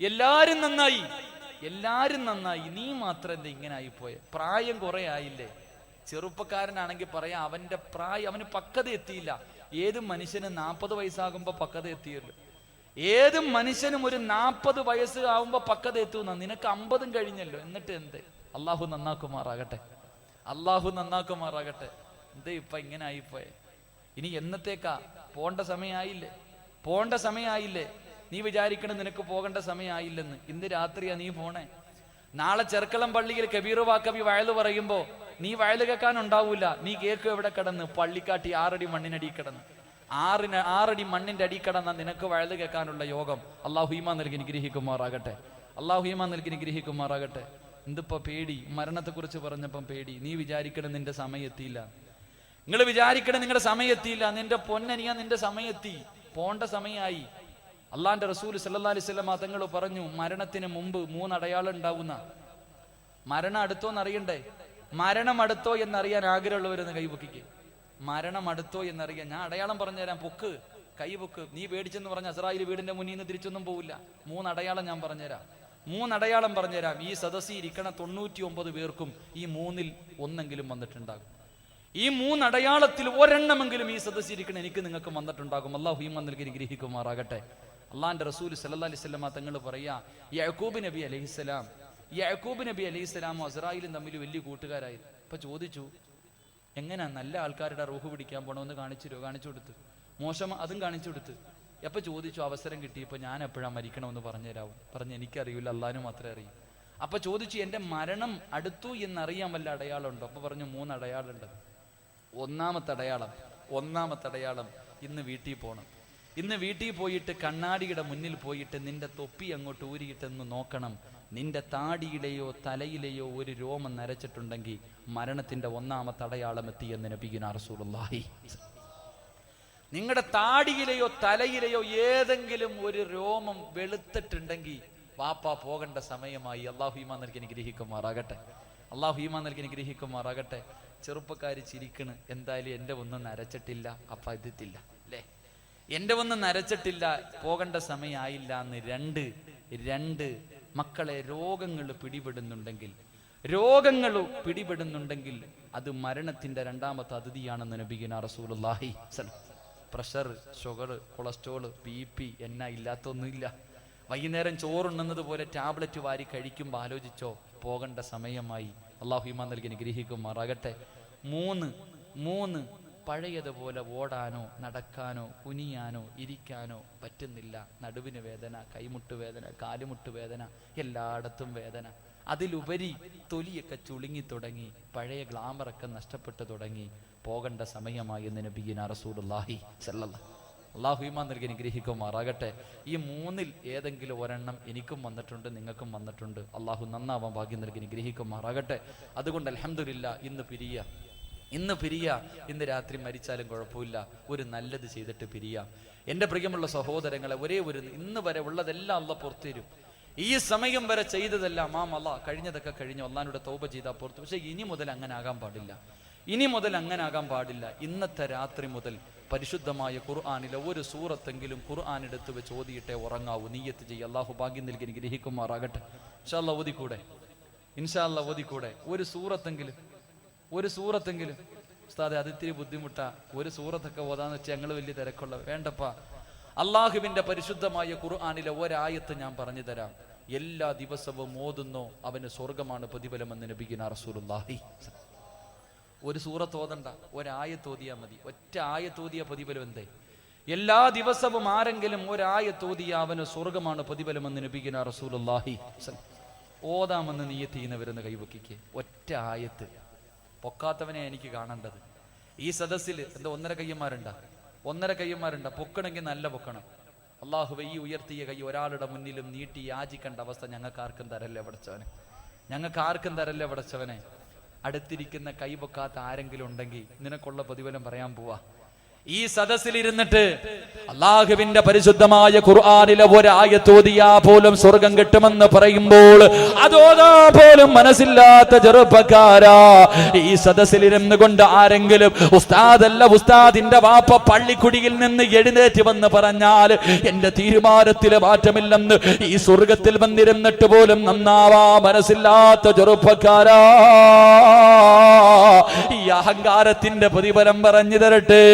എല്ലാരും നന്നായി, എല്ലാരും നന്നായി, നീ മാത്രം എന്താ ഇങ്ങനെ ആയിപ്പോയെ? പ്രായം കുറെ ആയില്ലേ? ചെറുപ്പക്കാരനാണെങ്കിൽ പറയാം അവന്റെ പ്രായം, അവന് പക്വത എത്തിയില്ല. ഏത് മനുഷ്യനും 40 വയസ്സാകുമ്പോ പക്വത എത്തിയല്ലോ. ഏത് മനുഷ്യനും ഒരു 40 വയസ്സ് ആവുമ്പോ പക്വത എത്തുന്ന, നിനക്ക് 50 കഴിഞ്ഞല്ലോ. എന്നിട്ട് എന്തേ? അള്ളാഹു നന്നാക്കുമാറാകട്ടെ, അള്ളാഹു നന്നാക്കുമാറാകട്ടെ. എന്തേ ഇപ്പൊ ഇങ്ങനെ ആയിപ്പോയെ? ഇനി എന്നത്തേക്കാ? പോണ്ട സമയമായില്ലേ, പോണ്ട സമയമായില്ലേ? നീ വിചാരിക്കണം നിനക്ക് പോകേണ്ട സമയമായില്ലെന്ന്. ഇന്ന് രാത്രിയാ നീ പോണേ. നാളെ ചെർക്കളം പള്ളിയിൽ കബീർ വാക്കബി വയല് പറയുമ്പോ നീ വയല് കേൾക്കാൻ ഉണ്ടാവൂല. നീ കേക്ക് എവിടെ കിടന്ന്? പള്ളിക്കാട്ടി 6 അടി മണ്ണിനടി കിടന്ന്, 6 അടി മണ്ണിന്റെ അടി കിടന്ന നിനക്ക് വയല് കേൾക്കാനുള്ള യോഗം അള്ളാഹു ഈമാൻ നൽകി നിഗ്രഹിക്കുമാറാകട്ടെ, അള്ളാഹു ഈമാൻ നൽകി നിഗ്രഹിക്കുമാറാകട്ടെ. എന്തിപ്പോ പേടി? മരണത്തെ കുറിച്ച് പറഞ്ഞപ്പം പേടി. നീ വിചാരിക്കണം നിന്റെ സമയം എത്തിയില്ല, നിങ്ങൾ വിചാരിക്കണം നിങ്ങളുടെ സമയം എത്തിയില്ല. നിന്റെ പൊന്നനിയാ, നിന്റെ സമയം എത്തി, പോണ്ട സമയമായി. അള്ളാന്റെ റസൂൽ സല്ലല്ലാഹു അലൈഹി വസല്ലം തങ്ങൾ പറഞ്ഞു, മരണത്തിന് മുമ്പ് 3 അടയാളം ഉണ്ടാവുന്ന. മരണം അടുത്തോന്ന് അറിയണ്ടേ? മരണം അടുത്തോ എന്നറിയാൻ ആഗ്രഹമുള്ളവരെന്ന് കൈപൊക്കിക്ക്. മരണം അടുത്തോ എന്നറിയാൻ ഞാൻ അടയാളം പറഞ്ഞുതരാം. പൊക്ക്, കൈ പൊക്ക്. നീ പേടിച്ചെന്ന് പറഞ്ഞ അസ്രായേൽ വീടിന്റെ മുന്നിൽ നിന്ന് തിരിച്ചൊന്നും പോവില്ല. 3 അടയാളം ഞാൻ പറഞ്ഞുതരാം, 3 അടയാളം പറഞ്ഞുതരാം. ഈ സദസ്സിൽ ഇരിക്കണ 99 പേർക്കും ഈ 3-ൽ ഒന്നെങ്കിലും വന്നിട്ടുണ്ടാകും. ഈ 3 അടയാളത്തിൽ ഒരെണ്ണമെങ്കിലും ഈ സദസ്സിൽ ഇരിക്കണ എനിക്ക് നിങ്ങൾക്ക് വന്നിട്ടുണ്ടാകും. അല്ലാഹു ഈമാൻ നൽകി നിഗ്രഹിക്കുമാറാകട്ടെ. അള്ളാന്റെ റസൂൽ സല്ലല്ലാഹു അലൈഹി വസല്ലം തങ്ങൾ പറയാ, യാക്കൂബ് നബി അലൈഹിസ്സലാം, യാക്കൂബ് നബി അലൈഹിസ്സലാമും അസ്രായേലും തമ്മിൽ വലിയ കൂട്ടുകാരായിരുന്നു. അപ്പൊ ചോദിച്ചു, എങ്ങനെയാ നല്ല ആൾക്കാരുടെ റൂഹ് പിടിക്കാൻ പോണമെന്ന് കാണിച്ചു കൊടുത്ത്, മോശം അതും കാണിച്ചു കൊടുത്ത്. എപ്പൊ ചോദിച്ചു, അവസരം കിട്ടിയപ്പോ ഞാൻ എപ്പോഴാ മരിക്കണമെന്ന് പറഞ്ഞുതരാവും. പറഞ്ഞു, എനിക്കറിയില്ല, അള്ളാഹ്നു മാത്രമേ അറിയൂ. അപ്പൊ ചോദിച്ചു, എന്റെ മരണം അടുത്തു എന്നറിയാൻ വല്ല അടയാളം ഉണ്ടോ? അപ്പൊ പറഞ്ഞു, 3 അടയാളം ഉണ്ട്. ഒന്നാമത്തെ അടയാളം, ഇന്ന് വീട്ടിൽ പോകണം. ഇന്ന് വീട്ടിൽ പോയിട്ട് കണ്ണാടിയുടെ മുന്നിൽ പോയിട്ട് നിന്റെ തൊപ്പി അങ്ങോട്ട് ഊരിയിട്ടെന്ന് നോക്കണം. നിന്റെ താടിയിലെയോ തലയിലെയോ ഒരു രോമം നരച്ചിട്ടുണ്ടെങ്കിൽ മരണത്തിന്റെ 1ാമത്തെ അടയാളം എത്തിയെന്ന് നബിയുനാ റസൂലുള്ളാഹി. നിങ്ങളുടെ താടിയിലെയോ തലയിലെയോ ഏതെങ്കിലും ഒരു രോമം വെളുത്തിട്ടുണ്ടെങ്കിൽ വാപ്പാ പോകേണ്ട സമയമായി. അല്ലാഹു ഈമാൻ നൽകി നിഗ്രഹിക്കുമാറാകട്ടെ, അല്ലാഹു ഈമാൻ നൽകി നിഗ്രഹിക്കുമാറാകട്ടെ. ചെറുപ്പക്കാര് ചിരിക്കണ്, എന്തായാലും എന്റെ ഒന്നും നരച്ചിട്ടില്ല, അപ്പ ഇതില്ല അല്ലേ, എന്റെ ഒന്നും നരച്ചിട്ടില്ല, പോകേണ്ട സമയമായില്ല എന്ന്. 2 മക്കളെ, രോഗങ്ങൾ പിടിപെടുന്നുണ്ടെങ്കിൽ അത് മരണത്തിന്റെ 2ാമത്തെ അതിഥിയാണെന്ന് നബിയുനാ റസൂലുള്ളാഹി. പ്രഷർ, ഷുഗർ, കൊളസ്ട്രോൾ, BP എന്നാ ഇല്ലാത്തൊന്നുമില്ല. വൈകുന്നേരം ചോറുണ്ണുന്നത് പോലെ ടാബ്ലറ്റ് വാരി കഴിക്കുമ്പോൾ ആലോചിച്ചോ, പോകേണ്ട സമയമായി. അല്ലാഹു ഈമാൻ നൽകി നിഗ്രഹിക്കുമാറാകട്ടെ. 3 പഴയതുപോലെ ഓടാനോ നടക്കാനോ കുനിയാനോ ഇരിക്കാനോ പറ്റുന്നില്ല. നടുവിന് വേദന, കൈമുട്ട് വേദന, കാലുമുട്ട് വേദന, എല്ലായിടത്തും വേദന. അതിലുപരി തൊലിയൊക്കെ ചുളുങ്ങി തുടങ്ങി, പഴയ ഗ്ലാമറൊക്കെ നഷ്ടപ്പെട്ടു തുടങ്ങി. പോകേണ്ട സമയമായി എന്ന് നബിയുനാ റസൂലുള്ളാഹി സല്ലല്ലാഹു. അല്ലാഹു ഈമാൻ നൽകി നിഗ്രഹിക്കുമാറാകട്ടെ. ഈ 3-ൽ ഏതെങ്കിലും ഒരെണ്ണം എനിക്കും വന്നിട്ടുണ്ട്, നിങ്ങൾക്കും വന്നിട്ടുണ്ട്. അല്ലാഹു നന്നാവാൻ ഭാഗ്യം നൽകി നിഗ്രഹിക്കുമാറാകട്ടെ. അതുകൊണ്ട് അൽഹംദുലില്ലാ, ഇന്ന് പിരിയ, ഇന്ന് രാത്രി മരിച്ചാലും കുഴപ്പമില്ല, ഒരു നല്ലത് ചെയ്തിട്ട് പിരിയാം. എൻ്റെ പ്രിയമുള്ള സഹോദരങ്ങളെ, ഇന്ന് വരെ ഉള്ളതെല്ലാം അല്ലാഹ് പുറത്തുതരും. ഈ സമയം വരെ ചെയ്തതെല്ലാം അല്ലാഹ്, കഴിഞ്ഞതൊക്കെ കഴിഞ്ഞു, അല്ലാഹുവിനോട് തൗബ ചെയ്താൽ പുറത്തു. പക്ഷെ ഇനി മുതൽ അങ്ങനെ ആകാൻ പാടില്ല. ഇന്നത്തെ രാത്രി മുതൽ പരിശുദ്ധമായ ഖുർആനിലെ ഒരു സൂറത്തെങ്കിലും ഖുർആൻ എടുത്ത് വെച്ച് ഓതിയിട്ടേ ഉറങ്ങാവൂ. നിയ്യത്ത് ചെയ്യ. അല്ലാഹു ഭാഗ്യം നൽകി ഗ്രഹിക്കുമാറാകട്ടെ. ഇൻഷാ അല്ലാഹ് ഓതിക്കൂടെ ഒരു സൂറത്തെങ്കിലും ഉസ്താദെ, അത് ഇത്തിരി ബുദ്ധിമുട്ടാ. ഒരു സൂറത്തൊക്കെ ഓതാന്ന് വെച്ചാൽ ഞങ്ങൾ വലിയ തിരക്കുള്ള വേണ്ടപ്പാ. അള്ളാഹുവിന്റെ പരിശുദ്ധമായ ഖുർആനിലെ ഒരായത്ത് ഞാൻ പറഞ്ഞു തരാം. എല്ലാ ദിവസവും ഓതുന്നോ അവന് സ്വർഗമാണ് പ്രതിഫലമെന്ന് നബിയുനാ റസൂലുള്ളാഹി. ഒരു സൂറത്ത് ഓതണ്ട, ഒരായത്ത് ഓതിയാ മതി. ഒറ്റ ആയത്ത് ഓതിയ പ്രതിഫലം എന്തേ? എല്ലാ ദിവസവും ആരെങ്കിലും ഒരായത്ത് ഓതിയ അവന് സ്വർഗമാണ് പ്രതിഫലമെന്ന് നബിയുനാ റസൂലുള്ളാഹി. ഓതാമെന്ന് നിയ്യത്ത് ചെയ്യുന്നവരെന്ന് കൈവക്കിക്ക്. ഒറ്റ ആയത്ത് പൊക്കാത്തവനെ എനിക്ക് കാണേണ്ടത്. ഈ സദസ്സിൽ എന്താ 1.5 കയ്യന്മാരുണ്ടാ? പൊക്കണമെങ്കിൽ നല്ല പൊക്കണം. അള്ളാഹുവേ, ഈ ഉയർത്തിയ കൈ ഒരാളുടെ മുന്നിലും നീട്ടി യാചിക്കേണ്ട അവസ്ഥ ഞങ്ങൾക്ക് ആർക്കും തരല്ലേ പടച്ചവനെ. അടുത്തിരിക്കുന്ന കൈ പൊക്കാത്ത ആരെങ്കിലും ഉണ്ടെങ്കിൽ നിനക്കുള്ള പ്രതിഫലം പറയാൻ പോവാ. ഈ സദസ്സിലിരുന്നിട്ട് അല്ലാഹുവിന്റെ പരിശുദ്ധമായ ഖുർആനിലെ ഒരായത്ത് ഓതിയാ പോലും സ്വർഗം കിട്ടുമെന്ന് പറയുമ്പോൾ അതോതാ പോലും മനസ്സില്ലാത്ത ചെറുപ്പക്കാരാ, ഈ സദസ്സിലിരുന്ന് കൊണ്ട് ആരെങ്കിലും ഉസ്താദല്ല ഉസ്താദിന്റെ വാപ്പ പള്ളിക്കുടിയിൽ നിന്ന് എഴുന്നേറ്റ് വന്ന് പറഞ്ഞാൽ എന്റെ തീരുമാനത്തിൽ മാറ്റമില്ലെന്ന് ഈ സ്വർഗത്തിൽ വന്നിരുന്നിട്ട് പോലും നന്നാവാ മനസ്സില്ലാത്ത ചെറുപ്പക്കാരാ, ഈ അഹങ്കാരത്തിന്റെ പ്രതിഫലം പറഞ്ഞു തരട്ടെ,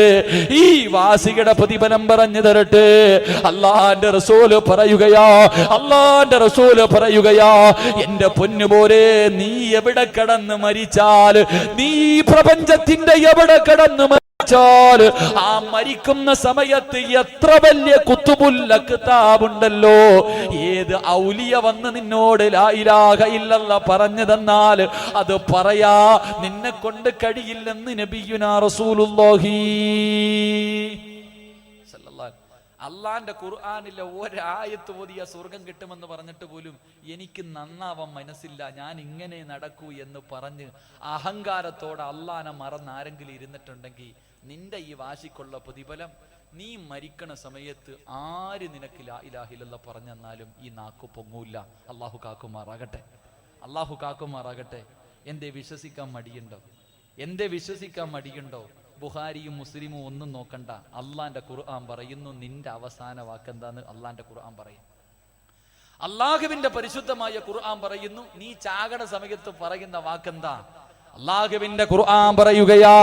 ഈ വാസികളുടെ പ്രതിഫലം പറഞ്ഞു തരട്ടെ. അല്ലാഹുവിന്റെ റസൂല് പറയുകയാ, എന്റെ പൊന്നുപോലെ നീ എവിടെ കിടന്ന് മരിച്ചാൽ, നീ പ്രപഞ്ചത്തിന്റെ എവിടെ കിടന്ന് മരിച്ചാൽ, ആ മരിക്കുന്ന സമയത്ത് എത്ര വലിയ കുത്തുബുൽ അക്താബുണ്ടല്ലോ, ഏത് ഔലിയ വന്ന് നിന്നോട് ലാ ഇലാഹ ഇല്ലല്ലാഹ് പറഞ്ഞു തന്നാൽ അത് പറയാ നിന്നെ കൊണ്ട് കഴിയില്ലെന്ന് നബിയുനാ റസൂലുള്ളാഹി. അള്ളാന്റെ ഖുർആനിലെ ഒരായത്ത് ഓതിയ സ്വർഗം കിട്ടുമെന്ന് പറഞ്ഞിട്ട് പോലും എനിക്ക് നന്നാവാൻ മനസ്സില്ല, ഞാൻ ഇങ്ങനെ നടക്കൂ എന്ന് പറഞ്ഞ് അഹങ്കാരത്തോടെ അള്ളാനെ മറന്ന് ആരെങ്കിലും ഇരുന്നിട്ടുണ്ടെങ്കിൽ നിന്റെ ഈ വാശിക്കുള്ള പ്രതിഫലം നീ മരിക്കണ സമയത്ത് ആര് നിനക്ക് ലാ ഇലാഹ ഇല്ലല്ലാഹ് പറഞ്ഞു തന്നാലും ഈ നാക്കു പൊങ്ങൂല്ല. അള്ളാഹു കാക്കുമാറാകട്ടെ. എന്തേ വിശ്വസിക്കാൻ മടിയുണ്ടോ? ബുഖാരിയും മുസ്ലിമും ഒന്നും നോക്കണ്ട, അള്ളാന്റെ ഖുർആൻ പറയുന്നു നിന്റെ അവസാന വാക്കെന്താന്ന് അള്ളാന്റെ ഖുർആൻ പറയും. അള്ളാഹുവിന്റെ പരിശുദ്ധമായ ഖുർആൻ പറയുന്നു നീ ചാകട സമയത്ത് പറയുന്ന വാക്കെന്താ? അള്ളാഹുവിന്റെ ഖുർആൻ പറയുകയാ,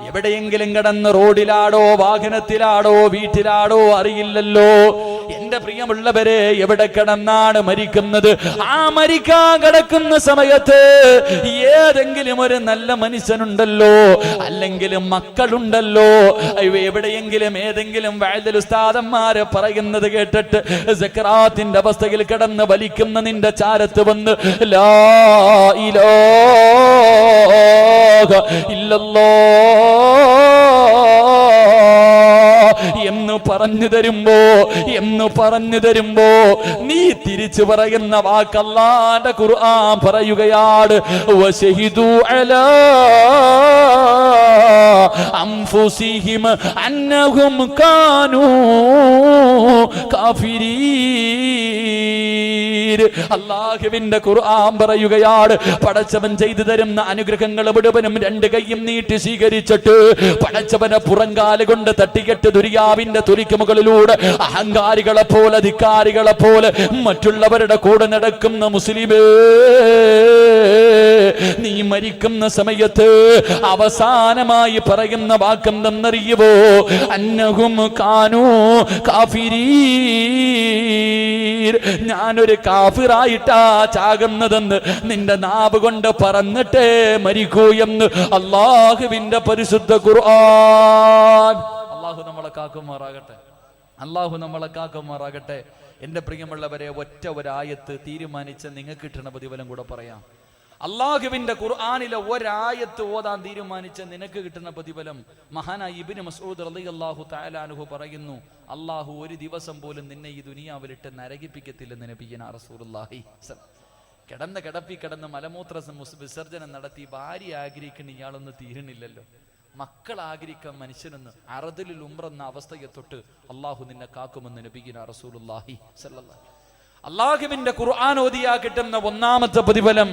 എവിടെയെങ്കിലും കിടന്ന് റോഡിലാടോ വാഹനത്തിലാടോ വീട്ടിലാടോ അറിയില്ലല്ലോ എന്റെ പ്രിയമുള്ളവരെ, എവിടെ കിടന്നാണ് മരിക്കുന്നത്? ആ മരിക്കാൻ കിടക്കുന്ന സമയത്ത് ഏതെങ്കിലും ഒരു നല്ല മനുഷ്യനുണ്ടല്ലോ, അല്ലെങ്കിൽ മക്കളുണ്ടല്ലോ, എവിടെയെങ്കിലും ഏതെങ്കിലും വഅദൽ ഉസ്താദന്മാരെ പറയുന്നത് കേട്ടിട്ട് സക്കറാത്തിന്റെ അവസ്ഥയിൽ കിടന്ന് വലിക്കുന്ന നിന്റെ ചാരത്ത് വന്ന് ലാ ഇലാഹ ഇല്ലല്ലാഹ് എന്ന് പറഞ്ഞു തരുമ്പോ നീ തിരിച്ചു പറയുന്ന വാക്ക് അല്ലാഹുവിന്റെ ഖുർആൻ പറയുകയാണ്, വശഹിദു അലാ അൻഫുസിഹിം അന്നഹും കാനൂ കാഫിരീൻ. അല്ലാഹുവിന്റെ ഖുർആൻ പറയുകയാണ്, പടച്ചവൻ ചെയ്തു തരുന്ന അനുഗ്രഹങ്ങൾ മുഴുവനും രണ്ട് കൈയും നീട്ടി സ്വീകരിച്ചിട്ട് പടച്ചവനെ പുറങ്കാല് കൊണ്ട് തട്ടിക്കെട്ട് ദുരിയാവിന്റെ തുരിക്ക് മുകളിലൂടെ അഹങ്കാരികളെ പോലെ ധിക്കാരികളെ പോലെ മറ്റുള്ളവരുടെ കൂടെ നടക്കുന്ന മുസ്ലിമേ, നീ മരിക്കുന്ന സമയത്ത് അവസാനമായി പറയുന്ന വാക്കെന്തെന്നറിയുവോ? അന്നഹും കാനൂ കാഫിരീൻ. ഞാനൊരു കാഫിറായിട്ടാ ചാകുന്നതെന്ന് നിന്റെ നാവ് കൊണ്ട് പറഞ്ഞിട്ടേ മരിക്കൂ എന്ന് അല്ലാഹുവിന്റെ പരിശുദ്ധ ഖുർആൻ. അല്ലാഹു നമ്മളെ കാക്കുമാറാകട്ടെ. എന്റെ പ്രിയമുള്ളവരെ, ഒറ്റ ഒരായത്ത് തീരുമാനിച്ച് നിങ്ങൾക്ക് കിട്ടുന്ന പ്രതിഫലം കൂടെ പറയാം. അല്ലാഹുവിന്റെ ഖുർആനിലെ ഒരായത്ത് ഓതാൻ തീരുമാനിച്ച നിനക്ക് കിട്ടുന്ന പ്രതിഫലം മഹാനായ ഇബ്നു മസ്ഊദ് റളിയല്ലാഹു തആല അൻഹു പറയുന്നു, അല്ലാഹു ഒരു ദിവസം പോലും നിന്നെ ഈ ദുനിയാവിലിട്ട് നരകിപ്പിക്കത്തില്ലെന്ന് നബിയുനാ റസൂലുള്ളാഹി. കിടന്ന് മലമൂത്ര വിസർജനം നടത്തി ഭാര്യ ആഗ്രഹിക്കുന്ന ഇയാളൊന്നും തീരുന്നില്ലല്ലോ, മക്കൾ ആഗ്രഹിക്കാൻ മനുഷ്യനെന്ന് അറദിൽ ഉംറെന്ന അവസ്ഥയെ തൊട്ട് അല്ലാഹു നിന്നെ കാക്കുമെന്ന് നബിയുനാ റസൂലുള്ളാഹി സ്വല്ലല്ലാഹു. അല്ലാഹുവിന്റെ ഖുർആൻ ഓതിയാ കിട്ടുന്ന ഒന്നാമത്തെ പ്രതിഫലം.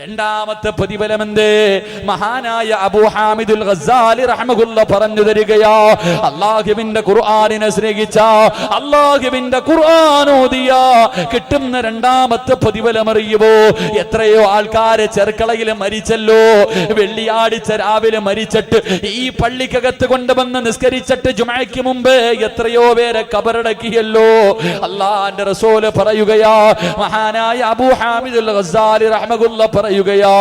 രണ്ടാമത്തെ പ്രതിഫലം എന്ത്? മഹാനായ അബൂ ഹാമിദുൽ ഗസ്സാലി റഹ്മഹുല്ലാ പറഞ്ഞു തരികയാ, അല്ലാഹുവിന്റെ ഖുർആനിനെ സ്നേഹിച്ച, അല്ലാഹുവിന്റെ ഖുർആൻ ഓതിയാ കിട്ടുന്ന രണ്ടാമത്തെ പ്രതിഫലം അറിയുമോ? എത്രയോ ആൾക്കാരെ ചെർക്കളയിൽ മരിച്ചല്ലോ, വെള്ളിയാഴ്ച രാവിലെ മരിച്ചിട്ട് ഈ പള്ളിക്കകത്ത് കൊണ്ടുവന്ന് നിസ്കരിച്ചിട്ട് ജുമഅയ്ക്ക് മുമ്പ് എത്രയോ പേരെ ഖബറടക്കിയല്ലോ. അല്ലാഹുവിന്റെ റസൂല് പറയുകയാ, മഹാനായ അബൂ ഹാമിദുൽ ഗസ്സാലി റഹ്മഹുല്ലാ പറയുകയാ,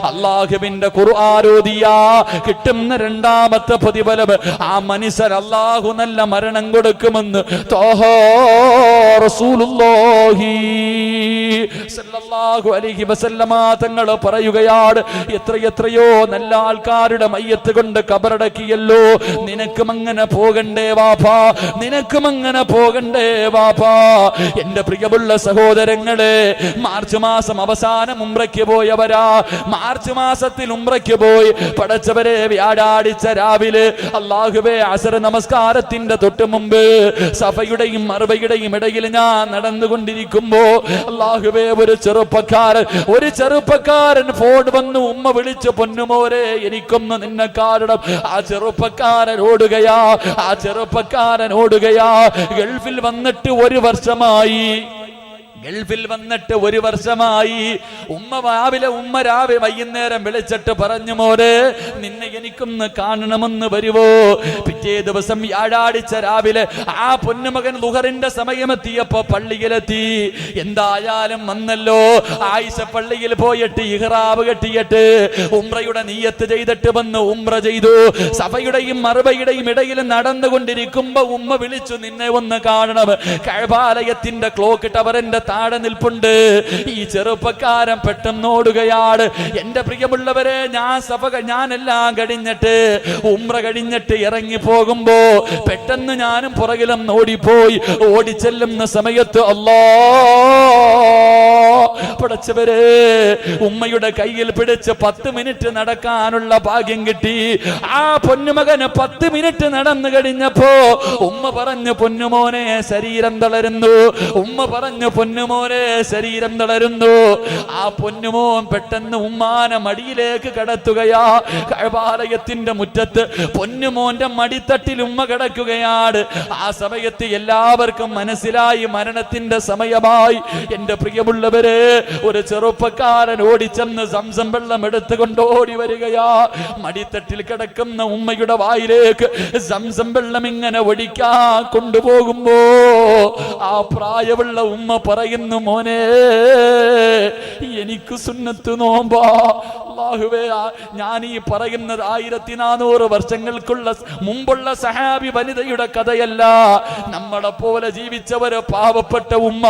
അല്ലാഹുവിന്റെ ഖുർആൻ ഓതിയാ കിട്ടുന്ന രണ്ടാമത്തെ പ്രതിഫലം, ആ മനുഷ്യൻ അല്ലാഹു നല്ല മരണം കൊടുക്കുമെന്ന് ത്വാഹാ റസൂലുള്ളാഹി സ്വല്ലല്ലാഹു സല്ലല്ലാഹു അലൈഹി വസല്ലമ തങ്ങൾ പറയുകയാണ്, എത്രയെത്രയോ നല്ല ആൾക്കാരുടെ മയ്യത്ത് കൊണ്ട് കബറടക്കിയല്ലോ, നിനക്കും അങ്ങനെ പോകണ്ടേ വാപ്പാ, നിനക്കും അങ്ങനെ പോകണ്ടേ വാപ്പാ. എന്റെ പ്രിയമുള്ള സഹോദരങ്ങളെ, മാർച്ച് മാസം അവസാനം ഉംറയ്ക്ക് പോയവരാ, മാർച്ച് മാസത്തിൽ ഉംറയ്ക്ക് പോയി പടച്ചവരെ വ്യാഴാഴ്ച രാവിലെ അല്ലാഹുവേ അസർ നമസ്കാരത്തിന്റെ തൊട്ട് മുമ്പ് സഫയുടെയും മർവയുടെയും ഇടയിൽ ഞാൻ നടന്നുകൊണ്ടിരിക്കുമ്പോ അല്ലാഹുവേ ഒരു ചെറുപ്പക്കാരൻ ഫോൺ വന്നു ഉമ്മ വിളിച്ച്, പൊന്നുമോരെ എനിക്കൊന്ന് നിന്നെ കാണണം. ആ ചെറുപ്പക്കാരൻ ഓടുകയാ. ഗൾഫിൽ വന്നിട്ട് ഒരു വർഷമായി. ഉമ്മ രാവിലെ വൈകുന്നേരം വിളിച്ചിട്ട് പറഞ്ഞു, മോരെ നിന്നെ എനിക്കൊന്ന് കാണണമെന്ന് വരുവോ? പിറ്റേ ദിവസം വ്യാഴാഴ്ച രാവിലെ ആ പൊന്നുമകൻ ളുഹറിന്റെ സമയമെത്തിയപ്പോ പള്ളിയിലെത്തി. എന്തായാലും വന്നല്ലോ. ആയിഷ പള്ളിയിൽ പോയിട്ട് ഇഹ്റാബ് കെട്ടിയിട്ട് ഉംറയുടെ നിയ്യത്ത് ചെയ്തിട്ട് വന്ന് ഉംറ ചെയ്തു. സഫയുടെയും മർവയുടെയും ഇടയിൽ നടന്നുകൊണ്ടിരിക്കുമ്പോ ഉമ്മ വിളിച്ചു, നിന്നെ ഒന്ന് കാണണം. കഅബാലയത്തിന്റെ ക്ലോക്ക് ടവറിന്റെ താഴെ നിൽപ്പുണ്ട്. ഈ ചെറുപ്പക്കാരൻ പെട്ടെന്ന് ഓടുകയാണ്. എന്റെ പ്രിയമുള്ളവരെ, ഞാനെല്ലാം കഴിഞ്ഞിട്ട് ഉംറ കഴിഞ്ഞിട്ട് ഇറങ്ങി പോകുമ്പോ പെട്ടെന്ന് ഞാനും പുറകിലും ഓടിപ്പോയി. ഓടിച്ചെല്ലുന്ന സമയത്ത് പടച്ചവരെ, ഉമ്മയുടെ കയ്യിൽ പിടിച്ച് 10 മിനിറ്റ് നടക്കാനുള്ള ഭാഗ്യം കിട്ടി. ആ പൊന്നുമകന് 10 മിനിറ്റ് നടന്നു കഴിഞ്ഞപ്പോ ഉമ്മ പറഞ്ഞു, പൊന്നുമോനെ ശരീരം തളരുന്നു. ഉമ്മ പറഞ്ഞു, പൊന്നുമോനെ ശരീരം തളരുന്നു. ആ പൊന്നുമോൻ പെട്ടെന്ന് ഉമ്മാനെ മടിയിലേക്ക് കടത്തുകയാ. കഅബാലയത്തിന്റെ മുറ്റത്ത് പൊന്നുമോന്റെ മടിത്തട്ടിൽ ഉമ്മ കിടക്കുകയാണ്. ആ സമയത്ത് എല്ലാവർക്കും മനസ്സിലായി മരണത്തിന്റെ സമയമായി. എന്റെ പ്രിയമുള്ളവരെ, ഒരു ചെറുപ്പക്കാരൻ ഓടിച്ചെന്ന് സംസം വെള്ളം എടുത്തുകൊണ്ട് ഓടി വരികയാ. മടിത്തട്ടിൽ കിടക്കുന്ന ഉമ്മയുടെ വായിലേക്ക് സംസം വെള്ളം ഇങ്ങനെ ഒഴിക്കാൻ കൊണ്ടുപോകുമ്പോ ആ പ്രായമുള്ള ഉമ്മ പറയുന്നു, മോനെ എനിക്ക് സുന്നത്ത് നോമ്പാ. അല്ലാഹുവേ, ഞാൻ ഈ പറയുന്നത് 1400 വർഷങ്ങൾക്കുള്ള മുമ്പുള്ള സഹാബി വനിതയുടെ കഥയല്ല. നമ്മളെ പോലെ ജീവിച്ചവര് പാവപ്പെട്ട ഉമ്മ,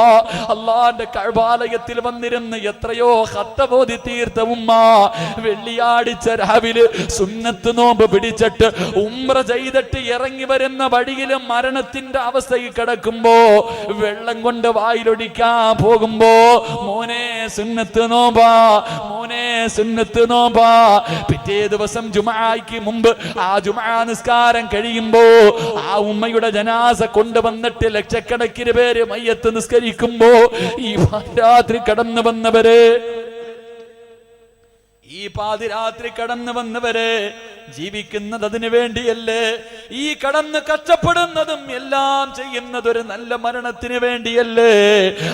അള്ളാന്റെ കഅബാലയത്തിൽ വന്നിരുന്ന് എത്രയോ ഖത്തബോധി തീർത്ത ഉമ്മ, വെള്ളിയാഴ്ച രാവിലെ സുന്നത്ത് നോമ്പ് പിടിച്ചിട്ട് ഉംറ ചെയ്തിട്ട് ഇറങ്ങി വരുന്ന വഴിയിൽ മരണത്തിന്റെ അവസ്ഥയിൽ കിടക്കുമ്പോ വെള്ളം കൊണ്ട് വായിലൊടിക്കാൻ പോകുമ്പോ, മോനെ സുന്നത്ത് നോമ്പാ, മോനെ സുന്നത്ത് നോമ്പാ. പിറ്റേ ദിവസം ജുമുഅയ്ക്ക് മുമ്പ് ആ ജുമുഅ നിസ്കാരം കഴിയുമ്പോ ആ ഉമ്മയുടെ ജനാസ കൊണ്ടുവന്നിട്ട് ലക്ഷക്കണക്കിന് പേര് മയ്യത്ത് നിസ്കരിക്കുമ്പോ ഈ രാത്രി കടന്നു വന്നവരെ, ഈ പാതിരാത്രി കടന്നു വന്നവരെ ജീവിക്കുന്നത് അതിനു വേണ്ടിയല്ലേ? ഈ കടന്ന് കഷ്ടപ്പെടുന്നതും എല്ലാം ചെയ്യുന്നത് ഒരു നല്ല മരണത്തിന് വേണ്ടിയല്ലേ?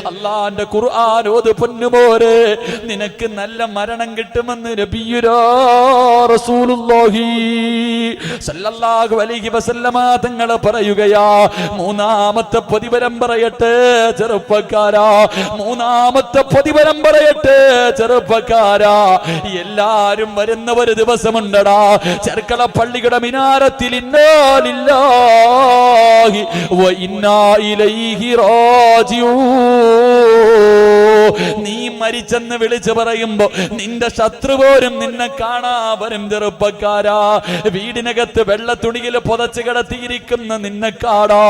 അള്ളാന്റെ ഖുർആൻ ഓത് പൊന്നുമോരെ, നിനക്ക് നല്ല മരണം കിട്ടുമെന്ന് നബിയുനാ റസൂലുള്ളാഹി സല്ലല്ലാഹു അലൈഹി വസല്ലമ തങ്ങൾ പറയുകയാ. മൂന്നാമത്തെ പ്രതിഫലം പറയട്ടെ ചെറുപ്പക്കാരാ, മൂന്നാമത്തെ പ്രതിഫലം പറയട്ടെ ചെറുപ്പക്കാരാ. എല്ലാരും വരുന്ന ഒരു ദിവസമുണ്ടടാ, ചെർക്കള പള്ളിയുടെ മിനാരത്തിൽ ഇന്നാ ലില്ലാഹി വ ഇന്നാ ഇലൈഹി റാജിഊൻ. നീ മരിച്ചെന്ന് വിളിച്ചു പറയുമ്പോ നിന്റെ ശത്രു പോലും നിന്നെ കാണാ വരും ചെറുപ്പക്കാരാ. വീടിനകത്ത് വെള്ള തുണിയിൽ പുതച്ച് കിടത്തിയിരിക്കുന്ന നിന്നെ കാണാ.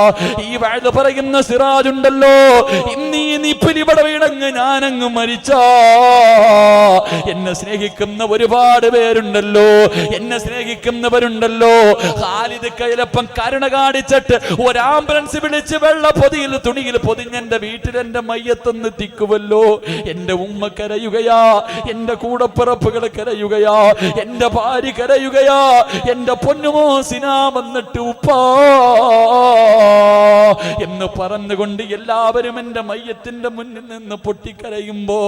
ഈ വഅദ് പറയുന്ന സിറാജുണ്ടല്ലോ, ഇന്നീ നിപ്പിൽ ഇവിടെ വീടങ്ങ് ഞാനങ്ങ് മരിച്ചാ എന്നെ സ്നേഹിക്കുന്ന ഒരുപാട് പേരുണ്ടല്ലോ, എന്നെ സ്നേഹിക്കുന്നവരുണ്ടല്ലോ. ഖാലിദ് കൈലപ്പം കരുണ കാണിച്ചിട്ട് ഒരു ആംബുലൻസ് വിളിച്ച് വെള്ള പൊതിയിൽ തുണിയിൽ പൊതിഞ്ഞെന്റെ വീട്ടിൽ എന്റെ മയ്യത്തൊന്ന് തിക്കുവല്ലോ. എന്റെ ഉമ്മ കരയുകയാ, എന്റെ കൂടപ്പിറപ്പുകൾ കരയുകയാ, എന്റെ ഭാര്യ കരയുകയാ, എന്റെ പൊന്നുമോ സിനാ വന്നിട്ട് ഉപ്പാ എന്ന് പറഞ്ഞുകൊണ്ട് എല്ലാവരും എന്റെ മയ്യത്തിന്റെ മുന്നിൽ നിന്ന് പൊട്ടിക്കരയുമ്പോ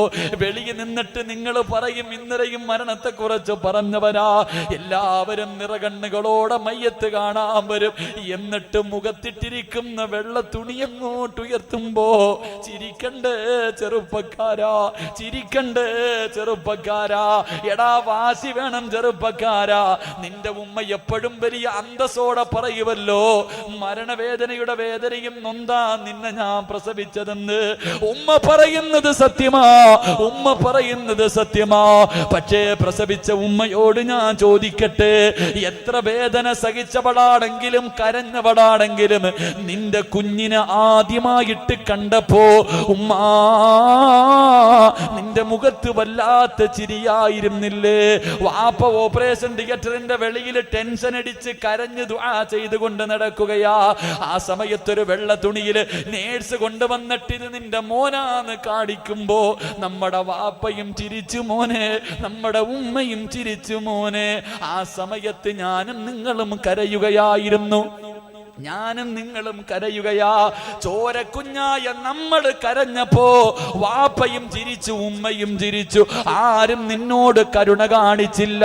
വെളിയിൽ നിന്നിട്ട് നിങ്ങൾ പറയും, ഇന്നലെയും മരണത്തെ കുറിച്ച് പറഞ്ഞവനാ. എല്ലാവരും നിറകണ്ണുകളോടെ മയ്യത്ത് കാണാൻ വരും. എന്നിട്ട് മുഖത്തിട്ടിരിക്കുന്ന വെള്ള തുണി അങ്ങോട്ട് ഉയർത്തുമ്പോ ചിരിക്കണ്ടേ ചെറുപ്പക്കാരാ, ചിരിക്കണ്ടേ ചെറുപ്പക്കാരാ. എടാ വാശി വേണം ചെറുപ്പക്കാരാ. നിന്റെ ഉമ്മ എപ്പോഴും വലിയ അന്തസ്സോടെ പറയുമല്ലോ, മരണവേദനയുടെ വേദന വരെയും നൊന്താ നിന്നെ ഞാൻ പ്രസവിച്ചതെന്ന്. ഉമ്മ പറയുന്നത് സത്യമാ, ഉമ്മ പറയുന്നത് സത്യമാ. പക്ഷേ പ്രസവിച്ച ഉമ്മയോട് ഞാൻ ചോദിക്കട്ടെ, എത്ര വേദന സഹിച്ചവളാണെങ്കിലും കരഞ്ഞവളാണെങ്കിലും നിന്റെ കുഞ്ഞിനെ ആദ്യമായിട്ട് കണ്ടപ്പോ ഉമ്മാ നിന്റെ മുഖത്ത് വല്ലാത്ത ചിരിയായിരുന്നില്ലേ? വാപ്പ ഓപ്പറേഷൻ തിയേറ്ററിന്റെ വെളിയിൽ ടെൻഷൻ അടിച്ച് കരഞ്ഞ് ദുആ ചെയ്തുകൊണ്ട് നടക്കുകയാ. ആ സമയത്തൊരു വെള്ള തുണിയിൽ നേഴ്സ് കൊണ്ടുവന്നിട്ട് ഇത് നിന്റെ മോനാന്ന് കാണിക്കുമ്പോ നമ്മുടെ വാപ്പയും ചിരിച്ചു മോനെ, നമ്മുടെ ഉമ്മയും ചിരിച്ചു മോനെ. ആ സമയത്ത് ഞാനും നിങ്ങളും കരയുകയായിരുന്നു, ഞാനും നിങ്ങളും കരയുകയാ. ചോരക്കുഞ്ഞായ നമ്മൾ കരഞ്ഞപ്പോ വാപ്പയും ചിരിച്ചു, ഉമ്മയും ചിരിച്ചു. ആരും നിന്നോട് കരുണ കാണിച്ചില്ല.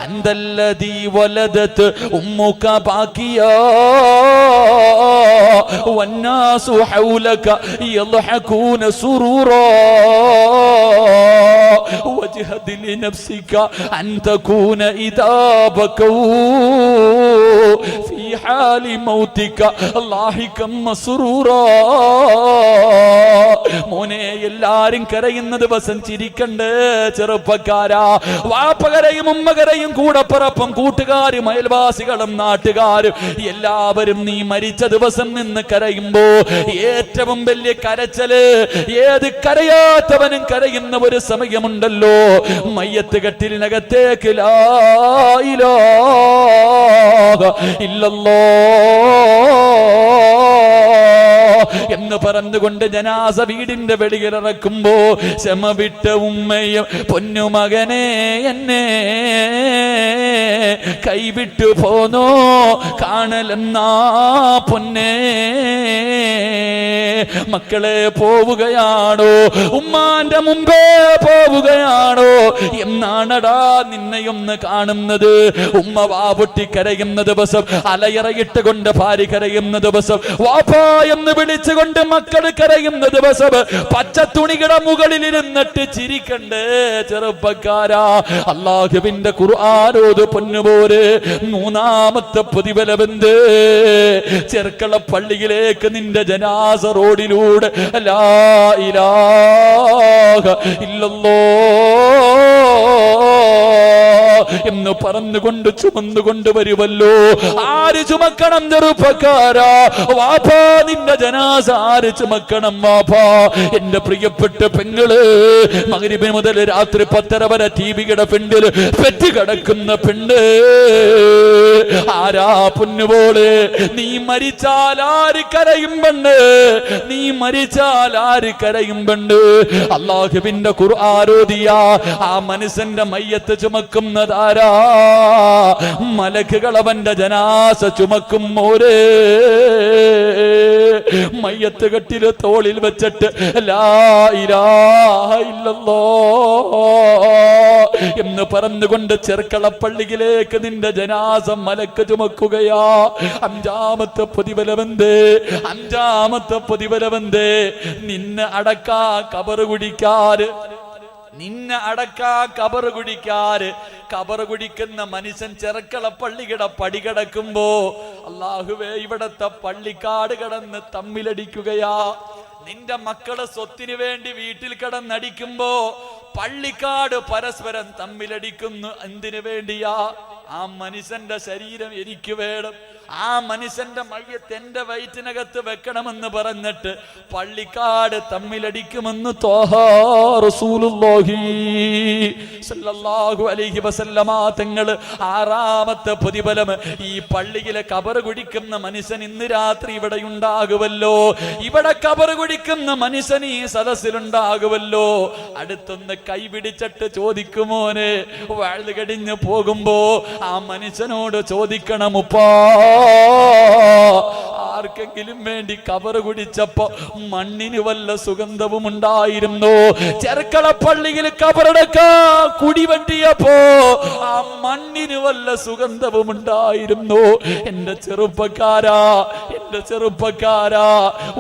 അന്തല്ലദീ വലദത് ഉമ്മുക ബാക്കിയാ വന്നാസു ഹൗലക യദ്ഹകൂന സുറൂറാ വജ്ഹദ് ലിനഫ്സിക അൻ തകൂന ഇദാ ബകൂ ഫീ ഹാലി മൗതിക ലാഹികം മസ്റൂറാ. മോനെ, എല്ലാരും കരയുന്ന ദിവസം ചിരിക്കണ്ടേ ചെറുപ്പക്കാരാ? വാപ്പ കരയും, ഉമ്മ കരയും, കൂടപ്പിറപ്പും കൂട്ടുകാരും അയൽവാസികളും നാട്ടുകാരും എല്ലാവരും നീ മരിച്ച ദിവസം നിന്ന് കരയുമ്പോ ഏറ്റവും വലിയ കരച്ചല് ഏത് കരയാത്തവനും കരയുന്ന ഒരു സമയമുണ്ടല്ലോ, മയ്യത്ത് കട്ടിലിനകത്തേക്ക് ലാ ഇലാഹ ഇല്ലല്ലാഹ് എന്ന് പറഞ്ഞുകൊണ്ട് ജനാസ വീടിന്റെ വെളിയിലിറക്കുമ്പോ ക്ഷമ വിട്ട ഉമ്മയും പൊന്നുമകനെ എന്നെ കൈവിട്ടു പോന്നോ കാണലെന്നാ പൊന്നേ. മക്കളെ പോവുകയാണോ? ഉമ്മാന്റെ മുമ്പേ പോവുകയാണോ? എന്നാണടാ നിന്നെയൊന്ന് കാണുന്നത്? ഉമ്മ വാപൊട്ടി കരയുന്ന ദിവസം, അലയറയിട്ട് കൊണ്ട് ഭാര്യ കരയുന്ന ദിവസം, വാപ്പാ എന്ന് വിളിച്ചുകൊണ്ട് മക്കൾ കരയുന്ന ദിവസം, പച്ച തുണിയുടെ മുകളിലിരുന്നിട്ട് ചിരിക്കണ്ടേ ചെറുപ്പക്കാരാ? അല്ലാഹുവിന്റെ ഖുർആനോത് പൊന്നുപോലെ മൂന്നാമത്തെ പ്രതിഫലമെന്ത്? ചെർക്കള പള്ളിയിലേക്ക് നിന്റെ ജനാസ റോഡിലൂടെ ലാ ഇലാഹ ഇല്ലല്ലാഹ് എന്ന് പറഞ്ഞുകൊണ്ട് ചുമന്നുകൊണ്ട് വരുമല്ലോ. ആര് ചുമക്കണം ചെറുപ്പക്കാരാ? വാപ്പാ നിന്റെ ജനാസ ആര് ചുമക്കണം? വാപ്പാ. എന്റെ പ്രിയപ്പെട്ട പെങ്ങള്, മഗ്രിബ് മുതൽ രാത്രി 10:30 വരെ ടിവിയുടെ ഫ്രണ്ടിൽ പെറ്റ് കിടക്കുന്ന പെണ്ണ് ആരാ പൊന്നുപോലെ? നീ മരിച്ചാൽ ആര് കരയും പെണ്ണ്? നീ മരിച്ചാൽ ആര് കരയും പെണ്ണ്? അല്ലാഹുവിന്റെ ഖുർആനോദിയ ആ മനുഷ്യന്റെ മയ്യത്ത് ചുമക്കുന്നതാരാ? മലക്കുകൾ അവന്റെ ജനാസ ചുമക്കും. മോരേ മയ്യത്ത് കെട്ടില് തോളിൽ വെച്ചിട്ട് ലാ ഇലാഹ ഇല്ലല്ലാഹ് എന്ന് പറഞ്ഞുകൊണ്ട് ചെർക്കള പള്ളിയിലേക്ക് നിന്റെ ജനാസം മലക്ക് ചുമക്കുകയാ. അഞ്ചാമത്തെ പ്രതിഫലമെന്ത്? അഞ്ചാമത്തെ പ്രതിഫലമെന്ത്? നിന്നെ അടക്കാ കബറ് കുടിക്കാറ്, നിന്നെ അടക്കാ കബറ് കുടിക്കാറ്. കബറ് കുടിക്കുന്ന മനുഷ്യൻ ചെറുക്കള പള്ളിയുടെ പടി കിടക്കുമ്പോ അല്ലാഹുവേ ഇവിടത്തെ പള്ളിക്കാട് കിടന്ന് തമ്മിലടിക്കുകയാ. നിന്റെ മക്കളെ സ്വത്തിന് വേണ്ടി വീട്ടിൽ കിടന്നടിക്കുമ്പോ പള്ളിക്കാട് പരസ്പരം തമ്മിലടിക്കുന്നു. എന്തിനു വേണ്ടിയാ? ആ മനുഷ്യന്റെ ശരീരം എനിക്ക് വേണം, ആ മനുഷ്യന്റെ മയ്യത്ത് എന്റെ വയറ്റിനകത്ത് വെക്കണമെന്ന് പറഞ്ഞിട്ട് പള്ളിക്കാട് തമ്മിലടിക്കുമെന്ന് ത്വാഹ റസൂലുള്ളാഹി സ്വല്ലല്ലാഹു അലൈഹി വസല്ലമ തങ്ങൾ. ആറാമത്തെ പ്രതിഫലം, ഈ പള്ളിയിലെ കബറ് കുടിക്കുന്ന മനുഷ്യൻ ഇന്ന് രാത്രി ഇവിടെ ഉണ്ടാകുമല്ലോ. ഇവിടെ കബറ് കുടിക്കുന്ന മനുഷ്യൻ ഈ സദസ്സിലുണ്ടാകുമല്ലോ. അടുത്തൊന്ന് കൈപിടിച്ചിട്ട് ചോദിക്കുമോനെ, വാഴ്ന്നു കഴിഞ്ഞ് പോകുമ്പോ ആ മനുഷ്യനോട് ചോദിക്കണം, ഉപ്പാ ആർക്കെങ്കിലും വേണ്ടി കബറ് കുടിച്ചപ്പോ മണ്ണിന് വല്ല സുഗന്ധവും ഉണ്ടായിരുന്നു? ചെർക്കള പള്ളിയിൽ കബറടക്കാ കുടിവെട്ടിയപ്പോ ആ മണ്ണിന് വല്ല സുഗന്ധവും ഉണ്ടായിരുന്നു? എന്റെ ചെറുപ്പക്കാരാ, ചെറുപ്പക്കാരാ,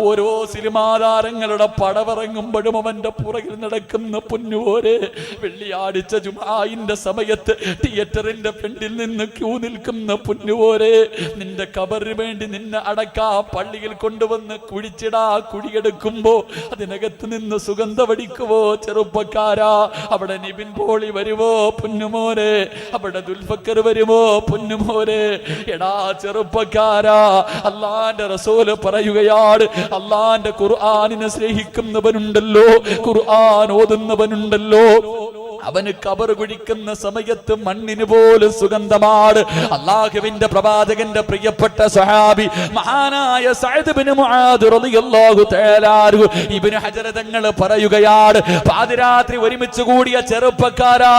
ഓരോ സിനിമാതാരങ്ങളുടെ പടവിറങ്ങുമ്പോഴും അവന്റെ പുറകിൽ നടക്കുന്ന പൊന്നുപോരെ, വെള്ളിയാഴ്ച ജുമാഇന്റെ സമയത്ത് തിയേറ്ററിന്റെ ഫ്രണ്ടിൽ നിന്ന് ക്യൂ നിൽക്കുന്ന പൊന്നുപോരെ, നിന്റെ ഖബറിന് വേണ്ടി നിന്നെ അടക്കാ പള്ളിയിൽ കൊണ്ടുവന്ന് കുഴിച്ചിടാ കുഴിയെടുക്കുമ്പോ അതിനകത്ത് നിന്ന് സുഗന്ധവടിക്കുവോ ചെറുപ്പക്കാരാ? അവിടെ നിബിൻ പോളി വരുവോ പൊന്നുമോനെ? അവിടെ ദുൽഫക്കർ വരുവോ പൊന്നുമോനെ? എടാ ചെറുപ്പക്കാരാ, അള്ളാന്റെ റസൂല് പറയുകയാണ്, അള്ളാന്റെ ഖുർആനിനെ സ്നേഹിക്കുന്നവനുണ്ടല്ലോ, ഖുർആൻ ഓതുന്നവനുണ്ടല്ലോ, അവന് ഖബർ കുഴിക്കുന്ന സമയത്ത് മണ്ണിന് പോലും സുഗന്ധമാണ്. അല്ലാഹുവിന്റെ പ്രവാചകന്റെ പ്രിയപ്പെട്ട സ്വഹാബി മഹാനായ സഅദ് ഇബ്നു മുആദ് റളിയല്ലാഹു തആല അൻഹു ഇബ്നു ഹജർ തങ്ങൾ പറയുകയാണ്, പാതിരാത്രി ഒരുമിച്ച് കൂടിയ ചെറുപ്പക്കാരാ,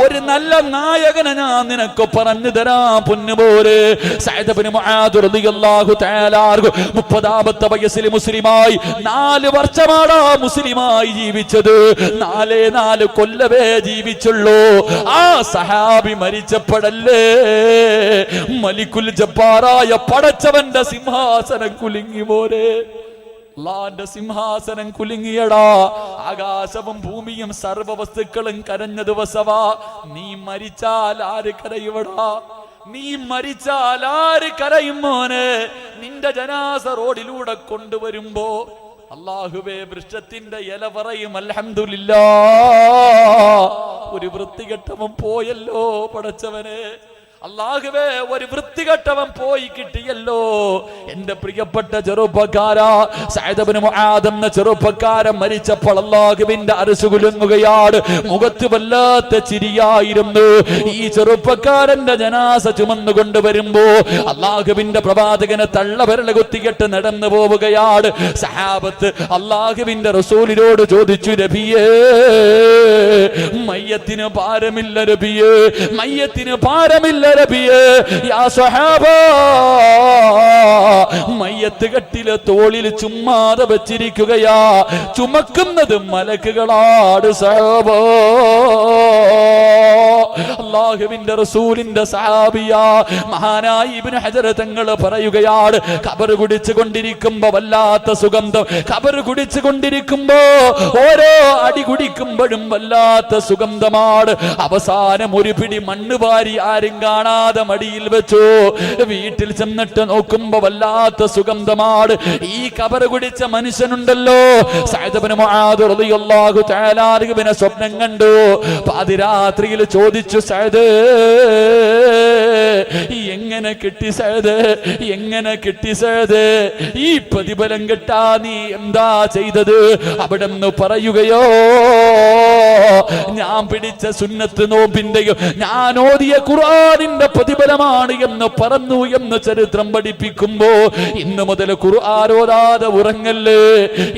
ഒരു നല്ല നായകനെ ഞാൻ നിനക്ക് പറഞ്ഞു തരാം പൊന്നുപോരെ. സഅദ് ഇബ്നു മുആദ് റളിയല്ലാഹു തആല അൻഹു 30ാമത്തെ വയസ്സിൽ മുസ്ലിമായി, 4 വർഷമാണ് മുസ്ലിമായി ജീവിച്ചത്. 4 കൊല്ലവേ ജീവിച്ചുള്ളൂ. ആ സഹാബി മരിച്ചപ്പോഴല്ലേ മലിക്കുൽ ജബ്ബാറായ പടച്ചവന്റെ സിംഹാസനം കുലുങ്ങി പോരെ. അല്ലാഹുവിന്റെ സിംഹാസനം കുലുങ്ങിയടാ. ആകാശവും ഭൂമിയും സർവ്വ വസ്തുക്കളും കരഞ്ഞ ദിവസവാ. നീ മരിച്ചാൽ ആര് കരയുവടാ? നീ മരിച്ചാൽ ആര് കരയും മോനെ? നിന്റെ ജനാസ റോഡിലൂടെ കൊണ്ടുവരുമ്പോ അല്ലാഹുവേ വൃക്ഷത്തിന്റെ ഇല പറയും അൽഹംദുലില്ലാഹ്, ഒരു വൃത്തികെട്ടവൻ പോയല്ലോ പടച്ചവനെ. അല്ലാഹുവേ ഒരു വൃത്തികെട്ടവൻ പോയി കിട്ടിയല്ലോ. എന്റെ പ്രിയപ്പെട്ട ചെറുപ്പക്കാരാ, സഅദ് ഇബ്നു മുആദ് എന്ന ചെറുപ്പക്കാരൻ മരിച്ചപ്പോൾ അല്ലാഹുവിന്റെ അർശ് കുലുങ്ങുകയാണ്. മുഖത്ത് വല്ലാത്ത ചിരിയായിരുന്നു. ഈ ചെറുപ്പക്കാരന്റെ ജനാസ ചുമന്നുകൊണ്ട് വരുമ്പോ അല്ലാഹുവിന്റെ പ്രവാചകനെ തള്ളവിരൽ കുത്തിക്കെട്ട് നടന്നു പോവുകയാണ്. സഹാബത്ത് അല്ലാഹുവിന്റെ റസൂലിനോട് ചോദിച്ചു, നബിയേ മയ്യത്തിന് ഭാരമില്ല നബിയേ, മയ്യത്തിന് ഭാരമില്ല നബിയേ. യാ സ്വഹാബാ, മയ്യത്ത് കെട്ടിലെ തോളിൽ ചുമ്മാതെ വെച്ചിരിക്കുകയാ, ചുമക്കുന്നത് മലക്കുകളാണ് സഹാബാ. അല്ലാഹുവിന്റെ റസൂലിന്റെ സഹാബിയാ മഹാനായ ഇബ്നു ഹജർ തങ്ങൾ പറയുകയാണ്, ഖബർ കുടിച്ചു കൊണ്ടിരിക്കുമ്പോ വല്ലാത്ത സുഗന്ധം, ഖബർ കുടിച്ചു കൊണ്ടിരിക്കുമ്പോ ഓരോ അടി കുടിക്കുമ്പോഴും വല്ലാത്ത സുഗന്ധമാണ്. അവസാനം ഒരു പിടി മണ്ണ് വാരി ആരും കാണാതെ മടിയിൽ വെച്ചു. വീട്ടിൽ ചെന്നിട്ട് നോക്കുമ്പോ വല്ലാത്ത സുഗന്ധമാണ്. ഈ ഖബർ കുടിച്ച മനുഷ്യനുണ്ടല്ലോ, സഅദ് ഇബ്നു മുആദ് റളിയല്ലാഹു തആല അൻഹുവിനെ സ്വപ്നം കണ്ടു. പാതിരാത്രിയിൽ ചോദിച്ചു, സഅദ് എങ്ങനെ കിട്ടി സഅദ്, എങ്ങനെ കിട്ടി സഅദ്? ഈ പ്രതിഫലം കിട്ടാ നീ എന്താ ചെയ്തത്? അവിടെ നിന്ന് പറയുകയോ, ഞാൻ പിടിച്ച സുന്നത്ത് നോമ്പിന്റെയും ഞാൻ ഓതിയ ഖുർആനിന്റെ പ്രതിഫലമാണ് എന്ന് പറഞ്ഞു എന്ന് ചരിത്രം പഠിപ്പിക്കുമ്പോ, ഇന്ന് മുതൽ ഖുർആൻ ഓതാതെ ഉറങ്ങല്ലേ,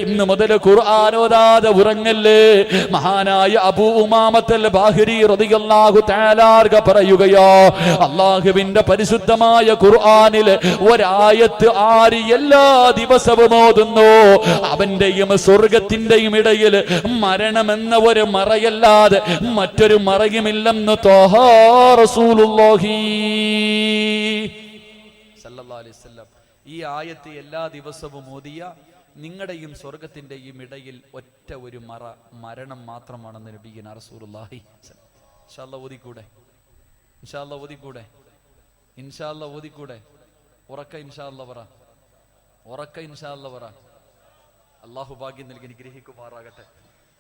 ഇന്ന് മുതൽ ഖുർആൻ ഓതാതെ ഉറങ്ങല്ലേ. മഹാനായ അബൂ ഉമാമത്തുൽ ബാഹിരി റളിയല്ലാഹു തആല പറയുകയോ, അല്ലാഹുവിന്റെ പരിശുദ്ധമായ ഖുർആനിലെ ഒരായത്ത് ആര് എല്ലാ ദിവസവും ഓതുന്നു, അവന്റെയും സ്വർഗത്തിന്റെയും ഇടയിൽ മരണമെന്ന ഒരു മറയല്ലാതെ മറ്റൊരു മറയുമില്ലെന്ന് ത്വാഹ റസൂലുള്ളാഹി സല്ലല്ലാഹു അലൈഹി വസല്ലം. ഈ ആയത്ത് എല്ലാ ദിവസവും ഓതിയ നിങ്ങളുടെയും സ്വർഗത്തിന്റെയും ഇടയിൽ ഒറ്റ ഒരു മരണം മാത്രമാണെന്ന് നബിയുനാ റസൂലുള്ളാഹി. ഇൻഷാ അല്ലാഹ് ഓതിക്കൂടെ? ഇൻഷാ അല്ലാഹ് ഓതിക്കൂടെ? ഇൻഷാ അല്ലാഹ് ഓതിക്കൂടെ? ഉറക്ക ഇൻഷാ അല്ലാഹ് പറ, ഉറക്ക ഇൻഷാ അല്ലാഹ് പറ. അല്ലാഹു ഭാഗ്യം നൽകി അനുഗ്രഹിക്കുമാറാകട്ടെ.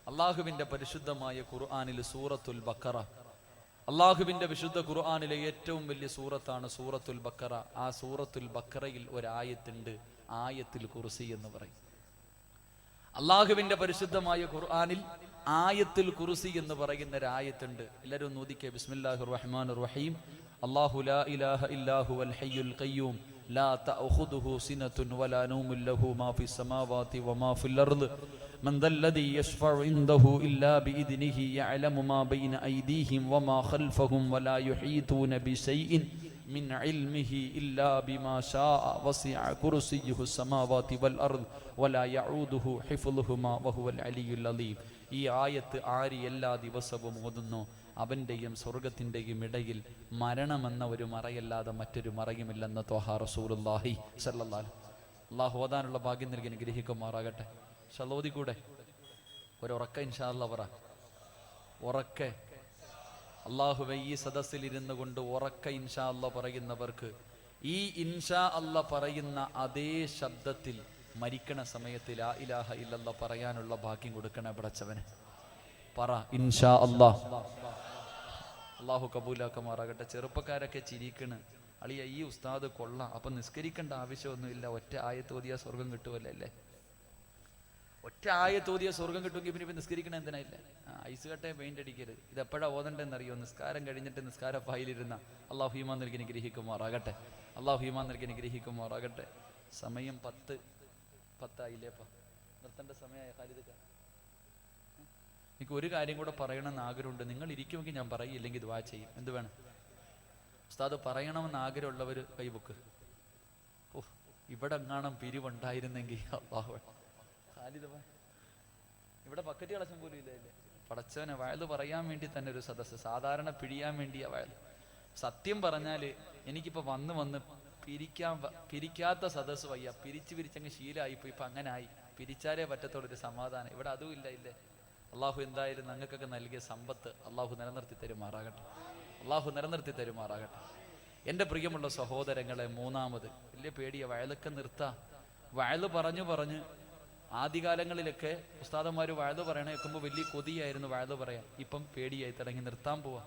അല്ലാഹുവിന്റെ പരിശുദ്ധമായ ഖുർആനിൽ സൂറത്തുൽ ബഖറ, അല്ലാഹുവിന്റെ വിശുദ്ധ ഖുർആനിലെ ഏറ്റവും വലിയ സൂറത്താണ് സൂറത്തുൽ ബഖറ. ആ സൂറത്തുൽ ബഖറയിൽ ഒരു ആയത്തുണ്ട്, ആയത്തുൽ കുർസി എന്ന് പറയും. അല്ലാഹുവിന്റെ പരിശുദ്ധമായ ഖുർആനിൽ ആയത്തുൽ കുർസി എന്ന് പറയുന്ന ഒരു ആയത്തുണ്ട്. എല്ലാവരും ഒന്ന് ഓതിക്കേ. ബിസ്മില്ലാഹിർ റഹ്മാനിർ റഹീം. അല്ലാഹു ലാ ഇലാഹ ഇല്ലാ ഹുവൽ ഹയ്യുൽ ഖയ്യൂം ലാ തഅഖുദുഹു സിനത്തുൻ വലാ നൗമുൻ ലഹു മാ ഫിസ് സമാവാതി വമാ ഫിൽ അർദ് من ذا الذي يشفع عنده إلا بإذنه يعلم ما بين أيديهم وما خلفهم ولا يحيطون بشيء من علمه إلا بما شاء وسع كرسيه السماوات والأرض ولا يعوده حفظهما وهو العلي العظيم. ഈ ആയത്ത് ആര് എല്ലാ ദിവസവും ഓതുന്നു അവന്റെയും സ്വർഗത്തിന്റെയും ഇടയിൽ മരണമെന്ന ഒരു മറയല്ലാതെ മറ്റൊരു മറയുമില്ലെന്ന് ത്വാഹ റസൂലുള്ളാഹി സല്ലല്ലാഹു അലൈഹി വസല്ലം. അള്ളാഹു ഓതാനുള്ള ഭാഗ്യം നൽകി അനുഗ്രഹിക്കുമാറാകട്ടെ. ഷലോദി കൂടെ ഒരുറക്ക ഇൻഷാ അല്ലാഹ് പറ. ഉറക്കെ അള്ളാഹുവേ ഈ സദസ്സിലിരുന്നു കൊണ്ട് ഉറക്ക ഇൻഷാ അല്ലാഹ് പറയുന്നവർക്ക് ഈ ഇൻഷാ അല്ലാഹ് പറയുന്ന അതേ ശബ്ദത്തിൽ മരിക്കണ സമയത്ത് ലാ ഇലാഹ ഇല്ലല്ലാഹ് പറയാനുള്ള ഭാഗ്യം കൊടുക്കണേ പടച്ചവനെ. പറ ഇൻഷാ അല്ലാഹ്. അള്ളാഹു കബൂലാക്കുമാറാകട്ടെ. ചെറുപ്പക്കാരൊക്കെ ചിരിക്കണ്, അളിയ ഈ ഉസ്താദ് കൊള്ളാം, അപ്പൊ നിസ്കരിക്കേണ്ട ആവശ്യമൊന്നുമില്ല, ഒറ്റ ആയത്തോതിയ സ്വർഗം കിട്ടുമല്ലേ. ഒറ്റ ആയത്തോതിയ സ്വർഗം കിട്ടുമെങ്കിൽ പിന്നെ നിസ്കരിക്കണ എന്തിനായില്ലേ? ഐസ് കട്ടെ പെയിന്റ് അടിക്കരുത്. ഇത് എപ്പോഴാ ഓതണ്ടെന്നറിയോ? നിസ്കാരം കഴിഞ്ഞിട്ട് നിസ്കാര ഫയലിരുന്ന. അള്ളാഹു ഈമാൻ നൽകി അനുഗ്രഹിക്കുമാറാകട്ടെ. അള്ളാഹു ഈമാൻ നൽകി അനുഗ്രഹിക്കുമാറാകട്ടെ. സമയം 10 നിർത്തേണ്ട സമയമായ ഖാലിദ്. എനിക്ക് ഒരു കാര്യം കൂടെ പറയണമെന്ന് ആഗ്രഹമുണ്ട്. നിങ്ങൾ ഇരിക്കുമെങ്കിൽ ഞാൻ പറയില്ലെങ്കിൽ ദുആ ചെയ്യും. എന്ത് വേണം ഉസ്താദ്? പറയണമെന്ന് ആഗ്രഹമുള്ളവർ കൈബുക്ക്. ഇവിടെ എങ്ങാണം പിരിവുണ്ടായിരുന്നെങ്കിൽ അല്ലാഹു. ഖാലിദ് ഇവിടെ ബക്കറ്റ് കളശം പോലും ഇല്ലേ? പടച്ചവനെ വയല് പറയാൻ വേണ്ടി തന്നെ ഒരു സദസ്സ്, സാധാരണ പിഴിയാൻ വേണ്ടിയാ വയല്. സത്യം പറഞ്ഞാല് എനിക്കിപ്പോ വന്ന് പിരിക്കാത്ത സദസ്സ് വയ്യ. പിരിച്ചങ്ങ് ശീലമായിപ്പോ. ഇപ്പൊ അങ്ങനെ ആയി. പിരിച്ചാലേ പറ്റത്തുള്ളൊരു സമാധാനം. ഇവിടെ അതും ഇല്ലേ. അള്ളാഹു എന്തായാലും ഞങ്ങൾക്കൊക്കെ നൽകിയ സമ്പത്ത് അള്ളാഹു നിലനിർത്തി തരുമാറാകട്ടെ. അള്ളാഹു നിലനിർത്തി തരുമാറാകട്ടെ. എൻ്റെ പ്രിയമുള്ള സഹോദരങ്ങളെ, മൂന്നാമത് വലിയ പേടിയ വയലൊക്കെ നിർത്താം. വയല് പറഞ്ഞ് ആദ്യകാലങ്ങളിലൊക്കെ ഉസ്താദന്മാർ വയല് പറയണ കേൾക്കുമ്പോൾ വലിയ കൊതിയായിരുന്നു വയല് പറയാൻ. ഇപ്പം പേടിയായി തുടങ്ങി. നിർത്താൻ പോവാ.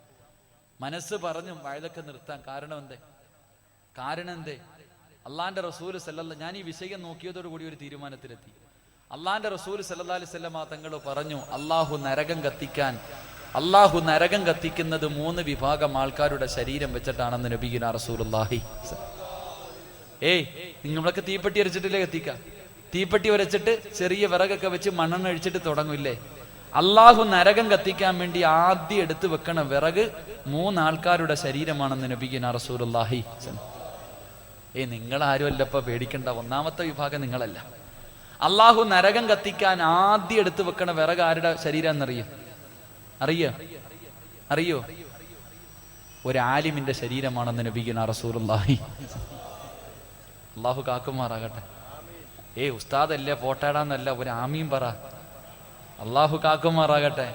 മനസ്സ് പറഞ്ഞും വയലൊക്കെ നിർത്താൻ. കാരണം എന്തേ? അള്ളാന്റെ റസൂല് സല്ലല്ലാഹു, ഞാൻ ഈ വിഷയം നോക്കിയതോടു കൂടി ഒരു തീരുമാനത്തിലെത്തി. അള്ളാന്റെ റസൂൽ സല്ലല്ലാഹു അലൈഹി വസല്ലം തങ്ങൾ പറഞ്ഞു, അള്ളാഹു നരകം കത്തിക്കുന്നത് 3 വിഭാഗം ആൾക്കാരുടെ ശരീരം വെച്ചിട്ടാണെന്ന് നബിയുനാ റസൂലുള്ളാഹി. നിങ്ങളൊക്കെ തീപ്പെട്ടി അരച്ചിട്ടില്ലേ കത്തിക്ക? തീപ്പെട്ടി വരച്ചിട്ട് ചെറിയ വിറകൊക്കെ വെച്ച് മണ്ണെണ്ണ ഒഴിച്ചിട്ട് തുടങ്ങില്ലേ? അള്ളാഹു നരകം കത്തിക്കാൻ വേണ്ടി ആദ്യം എടുത്തു വെക്കണ വിറക് 3 ആൾക്കാരുടെ ശരീരമാണെന്ന് നബിയുനാ റസൂലുള്ളാഹി. നിങ്ങളാരും അല്ലപ്പ പേടിക്കണ്ട. 1ാമത്തെ വിഭാഗം നിങ്ങളല്ല. അള്ളാഹു നരകം കത്തിക്കാൻ ആദ്യം എടുത്തു വെക്കണ വിറക് ആരുടെ ശരീരം അറിയോ? ഒരു ആലിമിന്റെ ശരീരമാണെന്ന് നബിയുനാ റസൂലുള്ളാഹി. അള്ളാഹു കാക്കുമാറാകട്ടെ. ഉസ്താദല്ലേ പോട്ടാടാന്നല്ല, ഒരു ആമീൻ പറ. അള്ളാഹു കാക്കുമാറാകട്ടെ.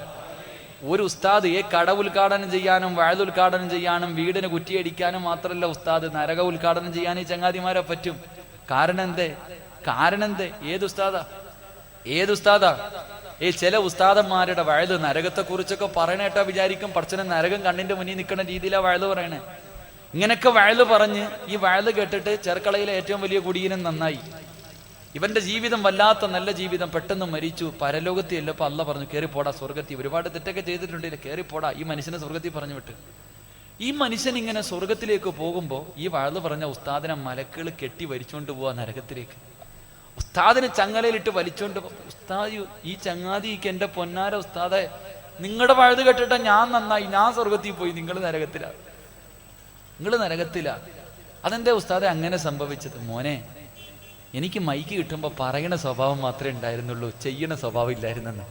ഒരു ഉസ്താദ് കട ഉദ്ഘാടനം ചെയ്യാനും വഅദ് ഉദ്ഘാടനം ചെയ്യാനും വീടിന് കുറ്റിയടിക്കാനും മാത്രമല്ല ഉസ്താദ്, നരക ഉദ്ഘാടനം ചെയ്യാൻ ഈ ചങ്ങാതിമാരെ പറ്റും. കാരണം എന്തേ? ഏത് ഉസ്താദാ? ചില ഉസ്താദന്മാരുടെ വഅദ് നരകത്തെ കുറിച്ചൊക്കെ പറയണേട്ടാ വിചാരിക്കും പടച്ചവനെ നരകം കണ്ണിന്റെ മുന്നിൽ നിൽക്കുന്ന രീതിയിലാണ് വഅദ് പറയണേ. ഇങ്ങനൊക്കെ വഅദ് പറഞ്ഞ് ഈ വഅദ് കേട്ടിട്ട് ചെർക്കളയിലെ ഏറ്റവും വലിയ കുടിയനും നന്നായി. ഇവന്റെ ജീവിതം വല്ലാത്ത നല്ല ജീവിതം, പെട്ടെന്ന് മരിച്ചു. പരലോകത്തിൽ അല്ലപ്പോ അല്ല പറഞ്ഞു കയറിപ്പോടാ സ്വർഗത്തിൽ. ഒരുപാട് തെറ്റൊക്കെ ചെയ്തിട്ടുണ്ടെങ്കിൽ കയറിപ്പോടാ. ഈ മനുഷ്യനെ സ്വർഗത്തിൽ പറഞ്ഞു വിട്ട്. ഈ മനുഷ്യൻ ഇങ്ങനെ സ്വർഗത്തിലേക്ക് പോകുമ്പോ ഈ വഅദ് പറഞ്ഞ ഉസ്താദിനെ മലക്കുകൾ കെട്ടി വലിച്ചോണ്ട് പോവാ നരകത്തിലേക്ക്. ഉസ്താദിനെ ചങ്ങലയിലിട്ട് വലിച്ചോണ്ട്. ഉസ്താദ്, ഈ ചങ്ങാതിക്ക് എന്റെ പൊന്നാര ഉസ്താദെ, നിങ്ങളുടെ വഅദ് കേട്ടിട്ടാ ഞാൻ നന്നായി, ഞാൻ സ്വർഗത്തിൽ പോയി, നിങ്ങൾ നരകത്തിലാ. അതെന്താ ഉസ്താദെ അങ്ങനെ സംഭവിച്ചത്? മോനെ, എനിക്ക് മൈക്ക് കിട്ടുമ്പോൾ പറയണ സ്വഭാവം മാത്രമേ ഉണ്ടായിരുന്നുള്ളൂ, ചെയ്യണ സ്വഭാവം ഇല്ലായിരുന്നെന്ന്.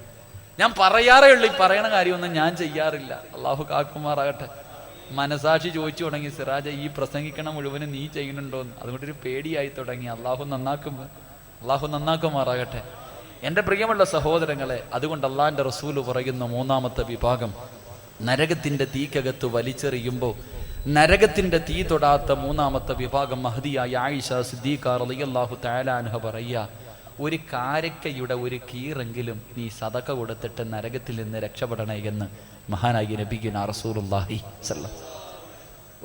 ഞാൻ പറയാറേ ഉള്ളൂ, ഈ പറയണ കാര്യമൊന്നും ഞാൻ ചെയ്യാറില്ല. അള്ളാഹു കാക്കുമാറാകട്ടെ. മനസാക്ഷി ചോദിച്ചു തുടങ്ങി, സിറാജ ഈ പ്രസംഗിക്കണ മുഴുവനും നീ ചെയ്യുന്നുണ്ടോന്ന്. അതുകൊണ്ടൊരു പേടിയായി തുടങ്ങി. അള്ളാഹു നന്നാക്കുമാറാകട്ടെ. എൻ്റെ പ്രിയമുള്ള സഹോദരങ്ങളെ, അതുകൊണ്ട് അള്ളാഹിന്റെ റസൂല് പറയുന്ന 3ാമത്തെ വിഭാഗം, നരകത്തിന്റെ തീക്കകത്ത് വലിച്ചെറിയുമ്പോൾ നരകത്തിന്റെ തീ തൊടാത്ത 3ാമത്തെ വിഭാഗം മഹദിയായ ആയിഷ സിദ്ദീഖ റളിയല്ലാഹു തആല അൻഹ പറയുക, ഒരു കാരക്കയുടെ ഒരു കീറെങ്കിലും നീ സദഖ കൊടുത്തിട്ട് നരകത്തിൽ നിന്ന് രക്ഷപ്പെടണേ എന്ന് മഹാനായ നബിയുനാ റസൂലുള്ളാഹി സ്വല്ലല്ലാഹു അലൈഹി വസല്ലം.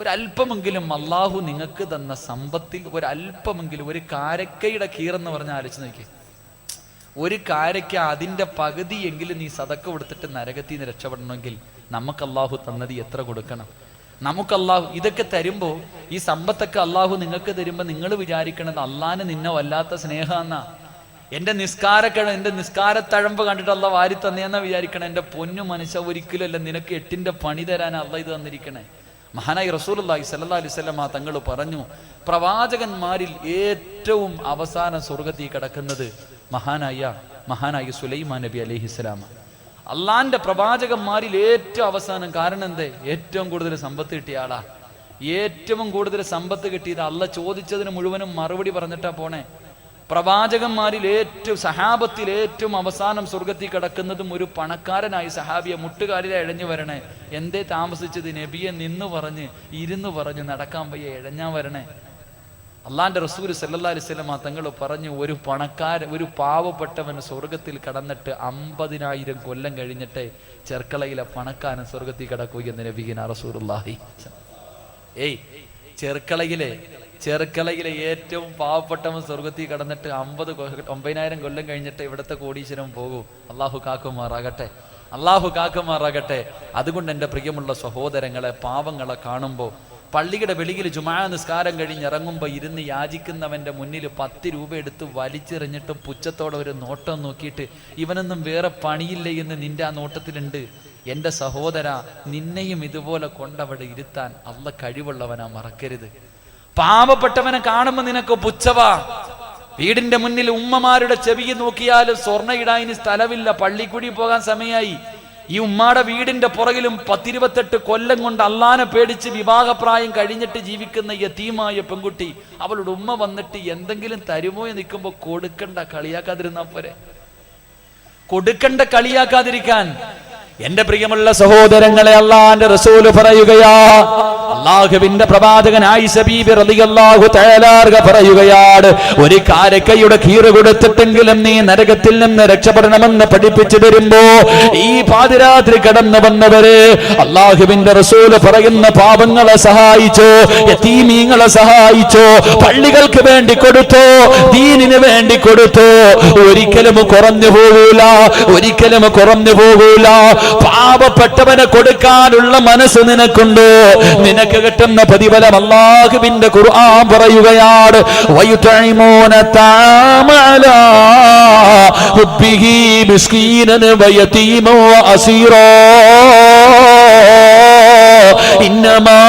ഒരല്പമെങ്കിലും അള്ളാഹു നിങ്ങൾക്ക് തന്ന സമ്പത്തിൽ ഒരല്പമെങ്കിലും, ഒരു കാരക്കയുടെ കീറെന്ന് പറഞ്ഞാൽ ആലോചിച്ച് നോക്കി. ഒരു കാരക്ക അതിൻ്റെ പകുതിയെങ്കിലും നീ സദഖ കൊടുത്തിട്ട് നരകത്തിൽ നിന്ന് രക്ഷപ്പെടണമെങ്കിൽ നമുക്ക് അള്ളാഹു തന്നത് എത്ര കൊടുക്കണം? നമുക്ക് അള്ളാഹു ഇതൊക്കെ തരുമ്പോൾ, ഈ സമ്പത്തൊക്കെ അള്ളാഹു നിങ്ങൾക്ക് തരുമ്പോൾ നിങ്ങൾ വിചാരിക്കണത് അള്ളാഹിന് നിന്നെ വല്ലാത്ത സ്നേഹമെന്നാ. എൻ്റെ നിസ്കാരത്തഴമ്പ് കണ്ടിട്ട് അള്ളാഹ് വാരി തന്നെയെന്നാ വിചാരിക്കണേ. എൻ്റെ പൊന്നു മനുഷ്യ, ഒരിക്കലല്ല, നിനക്ക് 8ന്റെ പണി തരാൻ അള്ളാഹ് ഇത് തന്നിരിക്കണേ. മഹാനായി റസൂലുള്ളാഹി സ്വല്ലല്ലാഹു അലൈഹി വസല്ലം തങ്ങൾ പറഞ്ഞു, പ്രവാചകന്മാരിൽ ഏറ്റവും അവസാനം സ്വർഗത്തിൽ കിടക്കുന്നത് മഹാനായ സുലൈമാൻ നബി അലൈഹിസ്സലാം. അള്ളാന്റെ പ്രവാചകന്മാരിൽ ഏറ്റവും അവസാനം. കാരണം എന്തേ? ഏറ്റവും കൂടുതൽ സമ്പത്ത് കിട്ടിയ ആളാ. ഏറ്റവും കൂടുതൽ സമ്പത്ത് കിട്ടിയത് അള്ള ചോദിച്ചതിന് മുഴുവനും മറുപടി പറഞ്ഞിട്ടാ പോണേ. പ്രവാചകന്മാരിൽ ഏറ്റവും സഹാബത്തിൽ ഏറ്റവും അവസാനം സ്വർഗത്തിൽ കിടക്കുന്നതും ഒരു പണക്കാരനായി സഹാബിയെ മുട്ടുകാലിലെ ഇഴഞ്ഞു വരണേ. എന്തേ താമസിച്ചത്? നബിയെ നിന്ന് പറഞ്ഞ് ഇരുന്ന് പറഞ്ഞ് നടക്കാൻ വയ്യ, ഇഴഞ്ഞാ വരണേ. അള്ളാന്റെ റസൂൽ സല്ലല്ലാഹു അലൈഹി വസല്ലം തങ്ങൾ പറഞ്ഞു, ഒരു പാവപ്പെട്ടവൻ സ്വർഗത്തിൽ കടന്നിട്ട് 50,000 കൊല്ലം കഴിഞ്ഞിട്ടേ ചെർക്കളയിലെ പണക്കാരൻ സ്വർഗത്തിൽ കിടക്കൂ എന്ന് നബിയിന റസൂലുള്ളാഹി. ചെർക്കളയിലെ ഏറ്റവും പാവപ്പെട്ടവൻ സ്വർഗത്തിൽ കടന്നിട്ട് 50,000 കൊല്ലം കഴിഞ്ഞിട്ട് ഇവിടുത്തെ കോടീശ്വരം പോകൂ. അള്ളാഹു കാക്കുമാറാകട്ടെ. അതുകൊണ്ട് എൻ്റെ പ്രിയമുള്ള സഹോദരങ്ങളെ, പാവങ്ങളെ കാണുമ്പോൾ പള്ളിയുടെ വെളിയിൽ ജുമാ നിസ്കാരം കഴിഞ്ഞിറങ്ങുമ്പോൾ ഇരുന്ന് യാചിക്കുന്നവന്റെ മുന്നിൽ 10 രൂപ എടുത്ത് വലിച്ചെറിഞ്ഞിട്ട് പുച്ഛത്തോടെ ഒരു നോട്ടം നോക്കിയിട്ട് ഇവനൊന്നും വേറെ പണിയില്ല എന്ന് നിന്റെ ആ നോട്ടത്തിലുണ്ട്. എൻ്റെ സഹോദര, നിന്നെയും ഇതുപോലെ കൊണ്ടവിടെ ഇരുത്താൻ അള്ള കഴിവുള്ളവനാ, മറക്കരുത്. പാവപ്പെട്ടവനെ കാണുമ്പോൾ നിനക്ക് പുച്ഛവാ. വീടിന്റെ മുന്നിൽ ഉമ്മമാരുടെ ചെവി നോക്കിയാലും സ്വർണ്ണ ഇടാൻ ഇനി സ്ഥലമില്ല, പള്ളിക്കൂടി പോകാൻ സമയമായി. ഈ ഉമ്മാടെ വീടിന്റെ പുറകിലും 10-28 കൊല്ലം കൊണ്ട് അള്ളാനെ പേടിച്ച് വിവാഹപ്രായം കഴിഞ്ഞിട്ട് ജീവിക്കുന്ന യതീമായ പെൺകുട്ടി, അവളുടെ ഉമ്മ വന്നിട്ട് എന്തെങ്കിലും തരുമോ എന്ന് നിൽക്കുമ്പോ കളിയാക്കാതിരിക്കാൻ. എന്റെ പ്രിയമുള്ള സഹോദരങ്ങളെ, അള്ളാന്റെ റസൂല് പറയുകയാ, അള്ളാഹുവിന്റെ പ്രവാചകൻ ആയിഷ ബീബി റളിയല്ലാഹു തആല പറയുകയാണ്, ഒരു കാരക്കയുടെ കീറ് കൊടുത്തിട്ടെങ്കിലും നീ നരകത്തിൽ നിന്ന് രക്ഷപ്പെടണമെന്ന് പഠിപ്പിച്ചു തരുമ്പോ ഈ പാതിരാത്രി കടന്നു വന്നവര് അള്ളാഹുവിന്റെ റസൂല് പറയുന്ന പാപങ്ങളെ സഹായിച്ചോ, യതീമീങ്ങളെ സഹായിച്ചോ, പള്ളികൾക്ക് വേണ്ടി കൊടുത്തോ, ദീനിന് വേണ്ടി കൊടുത്തോ, ഒരിക്കലും കുറഞ്ഞു പോകൂല. പാവപ്പെട്ടവനെ കൊടുക്കാനുള്ള മനസ്സ് നിനക്കുണ്ടോ? നിനക്ക് കിട്ടുന്ന പ്രതിഫലം അല്ലാഹുവിന്റെ ഖുർആൻ പറയുകയാണ്, വയുതഇമൂന തഅമലാ ഹുബ്ബിഹി മിസ്കീനൻ വയതീമ വഅസീറാ ഇന്നമാ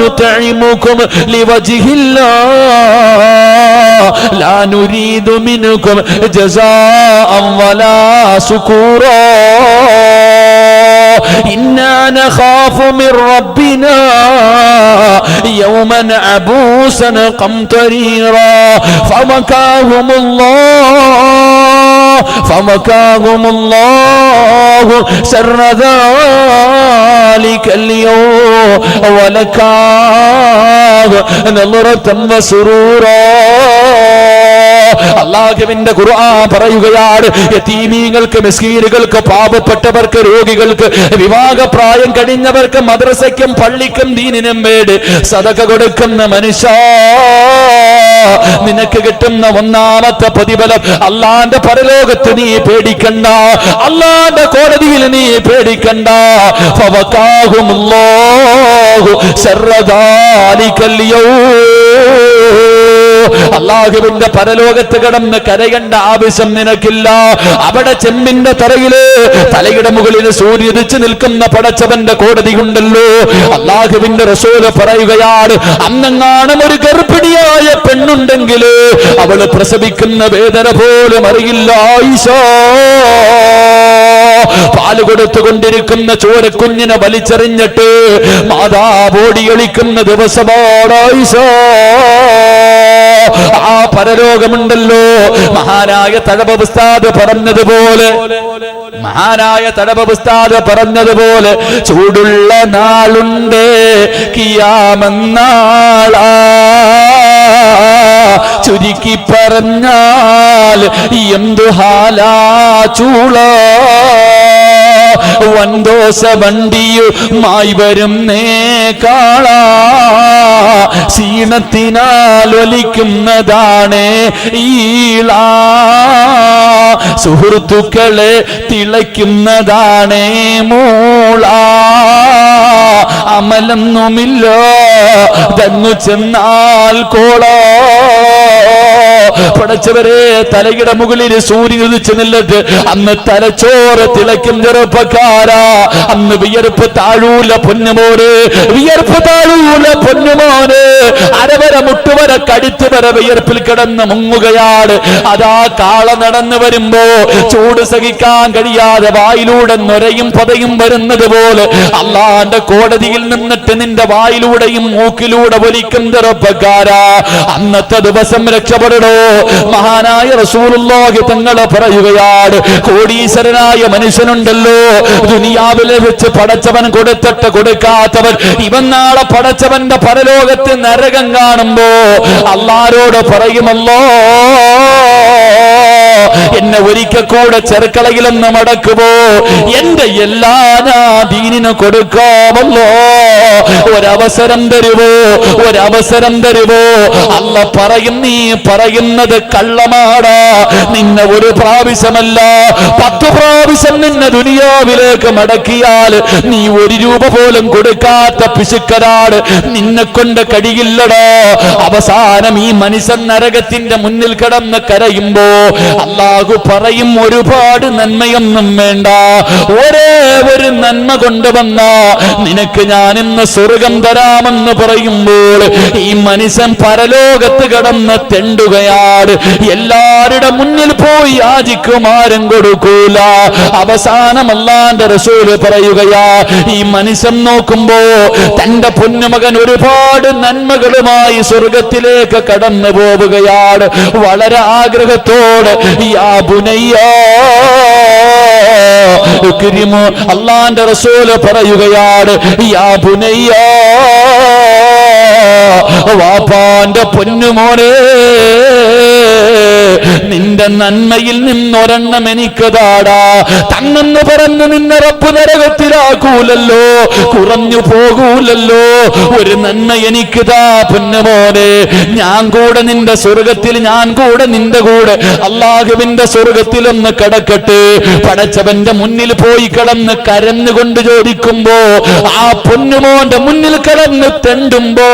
നുതഇമുകും ലിവജ്ഹില്ലാഹ് ലാ നുരീദു മിൻകും ജസാഅൻ വലാ ശുകൂറാ إنا نخاف من ربنا يوما عبوسا قمطريرا فمكاهم الله شر ذلك اليوم ولكاه نظرة وسرورا. അല്ലാഹുവിന്റെ ഖുർആൻ പറയുകയാണ്, യതീമീങ്ങൾക്ക്, മിസ്കീനുകൾക്ക്, പാവപ്പെട്ടവർക്ക്, രോഗികൾക്ക്, വിവാഹപ്രായം കഴിഞ്ഞവർക്ക്, മദ്രസയ്ക്കും പള്ളിക്കും ദീനിനും വേണ്ടി സദഖ കൊടുക്കുന്ന മനുഷ്യ, നിനക്ക് കിട്ടുന്ന ഒന്നാമത്തെ പ്രതിഫലം അള്ളാന്റെ പരലോകത്ത് നീ പേടിക്കണ്ട, അള്ളാന്റെ കോടതിയിൽ നീ പേടിക്കണ്ട. ഫവകാഹുമുല്ലാഹു ശർറ ദാലികൽ യൗം. അള്ളാഹുവിന്റെ പരലോകത്ത് കിടന്ന് കരയേണ്ട ആവശ്യം നിനക്കില്ല. അവിടെ ചെമ്പിന്റെ തറയില് തലയുടെ മുകളിൽ സൂര്യദിച്ച് നിൽക്കുന്ന പടച്ചവന്റെ കോടതി ഉണ്ടല്ലോ. അള്ളാഹുവിന്റെ റസൂല് പറയുകയാണ്, അന്നെങ്ങാനും ഒരു ഗർഭിണിയായ പെണ്ണുണ്ടെങ്കിൽ അവള് പ്രസവിക്കുന്ന വേദന പോലും അറിയില്ല. ആയിഷാ, പാല് കൊടുത്തുകൊണ്ടിരിക്കുന്ന ചോരക്കുഞ്ഞിനെ വലിച്ചെറിഞ്ഞിട്ട് മാതാവോടി ഒളിക്കുന്ന ദിവസമാണ് ആയിഷാ. ആ പരലോകമുണ്ടല്ലോ, മഹാനായ തഴവ ഉസ്താദ് പറഞ്ഞതുപോലെ ചൂടുള്ള നാളുണ്ട് കിയാമന്നാളാ, ചുരുക്കി പറഞ്ഞാൽ എന്തു ഹാലാ ചൂള, വൻദോശ വണ്ടിയുമായി വരുന്നേ കാളാ, ക്ഷീണത്തിനാൽ ഒലിക്കുന്നതാണ് ഈള, സുഹൃത്തുക്കളെ തിളയ്ക്കുന്നതാണ് മൂള, അമലൊന്നുമില്ല തന്നു ചെന്നാൽ കോള. പടച്ചവരെ, തലയുടെ മുകളിൽ സൂര്യൻ ഉദിച്ചു നിന്നിട്ട് അന്ന് തലച്ചോറ് തിളയ്ക്കും ചെറുപ്പക്കാരാ. അന്ന് വിയർപ്പ് താഴൂല പൊന്നുമോന്, അരവര മുട്ടുവര കടുത്ത് വരെ വിയർപ്പിൽ കിടന്ന് മുങ്ങുകയാണ്. അതാ കാള നടന്നു വരുമ്പോ ചൂട് സഹിക്കാൻ കഴിയാതെ വായിലൂടെ നൊരയും പതയും വരുന്നത് പോലെ അള്ളാന്റെ കോടതിയിൽ നിന്നിട്ട് നിന്റെ വായിലൂടെയും മൂക്കിലൂടെ വലിക്കും ചെറുപ്പക്കാരാ. അന്നത്തെ ദിവസം രക്ഷപ്പെടണോ? മഹാനായ റസൂലുള്ളാഹി തങ്ങൾ പറയുകയാണ്, കോടീശ്വരനായ മനുഷ്യനുണ്ടല്ലോ, ദുനിയാവിലെ വെച്ച് പടച്ചവൻ കൊടുത്തിട്ട് കൊടുക്കാത്തവൻ, ഇവൻ നാളെ പടച്ചവന്റെ പരലോകത്ത് നരകം കാണുമ്പോ അല്ലാഹുവോട് പറയുമല്ലോ, എന്നെ ഒരിക്കൽ കൂടെ ചെറുക്കളയിലൊന്ന് മടക്കുമോ, എന്റെ എല്ലാ ദീനിന് കൊടുക്കാമല്ലോ, ഒരവസരം തരുവോ, ഒരവസരം തരുവോ. അല്ല പറയും, നീ പറയുന്നത് കള്ളമാടാ, നിന്നെ ഒരു പ്രാവശ്യമല്ല 10 പ്രാവശ്യം നിന്നെ ദുനിയാവിലേക്ക് മടക്കിയാൽ നീ 1 രൂപ പോലും കൊടുക്കാത്ത പിശുക്കരാട്, നിന്നെ കൊണ്ട് കഴിയില്ലടോ. അവസാനം ഈ മനുഷ്യൻ നരകത്തിന്റെ മുന്നിൽ കിടന്ന് കരയുമ്പോ അല്ലാഹു പറയും, ഒരുപാട് നന്മയൊന്നും വേണ്ട, ഒരേ ഒരു നന്മ കൊണ്ടുവന്ന നിനക്ക് ഞാൻ ഇന്ന് സ്വർഗം തരാമെന്ന് പറയുമ്പോൾ ഈ മനുഷ്യൻ പരലോകത്ത് കടന്ന് തെണ്ടുകയാണ്. എല്ലാവരുടെ മുന്നിൽ പോയി യാചിക്കുമാരും കൊടുക്കൂല. അവസാനം അല്ലാഹുവിന്റെ റസൂൽ പറയുകയാ, ഈ മനുഷ്യൻ നോക്കുമ്പോ തന്റെ പൊന്നുമകൻ ഒരുപാട് നന്മകളുമായി സ്വർഗത്തിലേക്ക് കടന്നു പോവുകയാണ്. വളരെ ആഗ്രഹത്തോടെ യാ ബുനയ്യാ ഉക്രിമു, അല്ലാഹുവിന്റെ റസൂൽ പറയുകയാണ്, യാ ബുനയ്യാ, വാപ്പാന്റെ പൊന്നുമോനെ, നിന്റെ നന്മയിൽ നിന്നൊരെണ്ണം എനിക്ക് താടാ. തന്നെന്ന് പറഞ്ഞ് നിന്നെ റബ്ബ് നരകത്തിലാക്കൂലല്ലോ, കുറഞ്ഞു പോകൂലല്ലോ. ഒരു നന്മ എനിക്ക് താ പൊന്നുമോനെ, ഞാൻ കൂടെ നിന്റെ സ്വർഗത്തിൽ, ഞാൻ കൂടെ നിന്റെ കൂടെ അല്ലാഹുവിന്റെ സ്വർഗത്തിലൊന്ന് കിടക്കട്ടെ. പടച്ചവന്റെ മുന്നിൽ പോയി കിടന്ന് കരഞ്ഞുകൊണ്ട് ചോദിക്കുമ്പോ, ആ പൊന്നുമോന്റെ മുന്നിൽ കിടന്ന് തെണ്ടുമ്പോ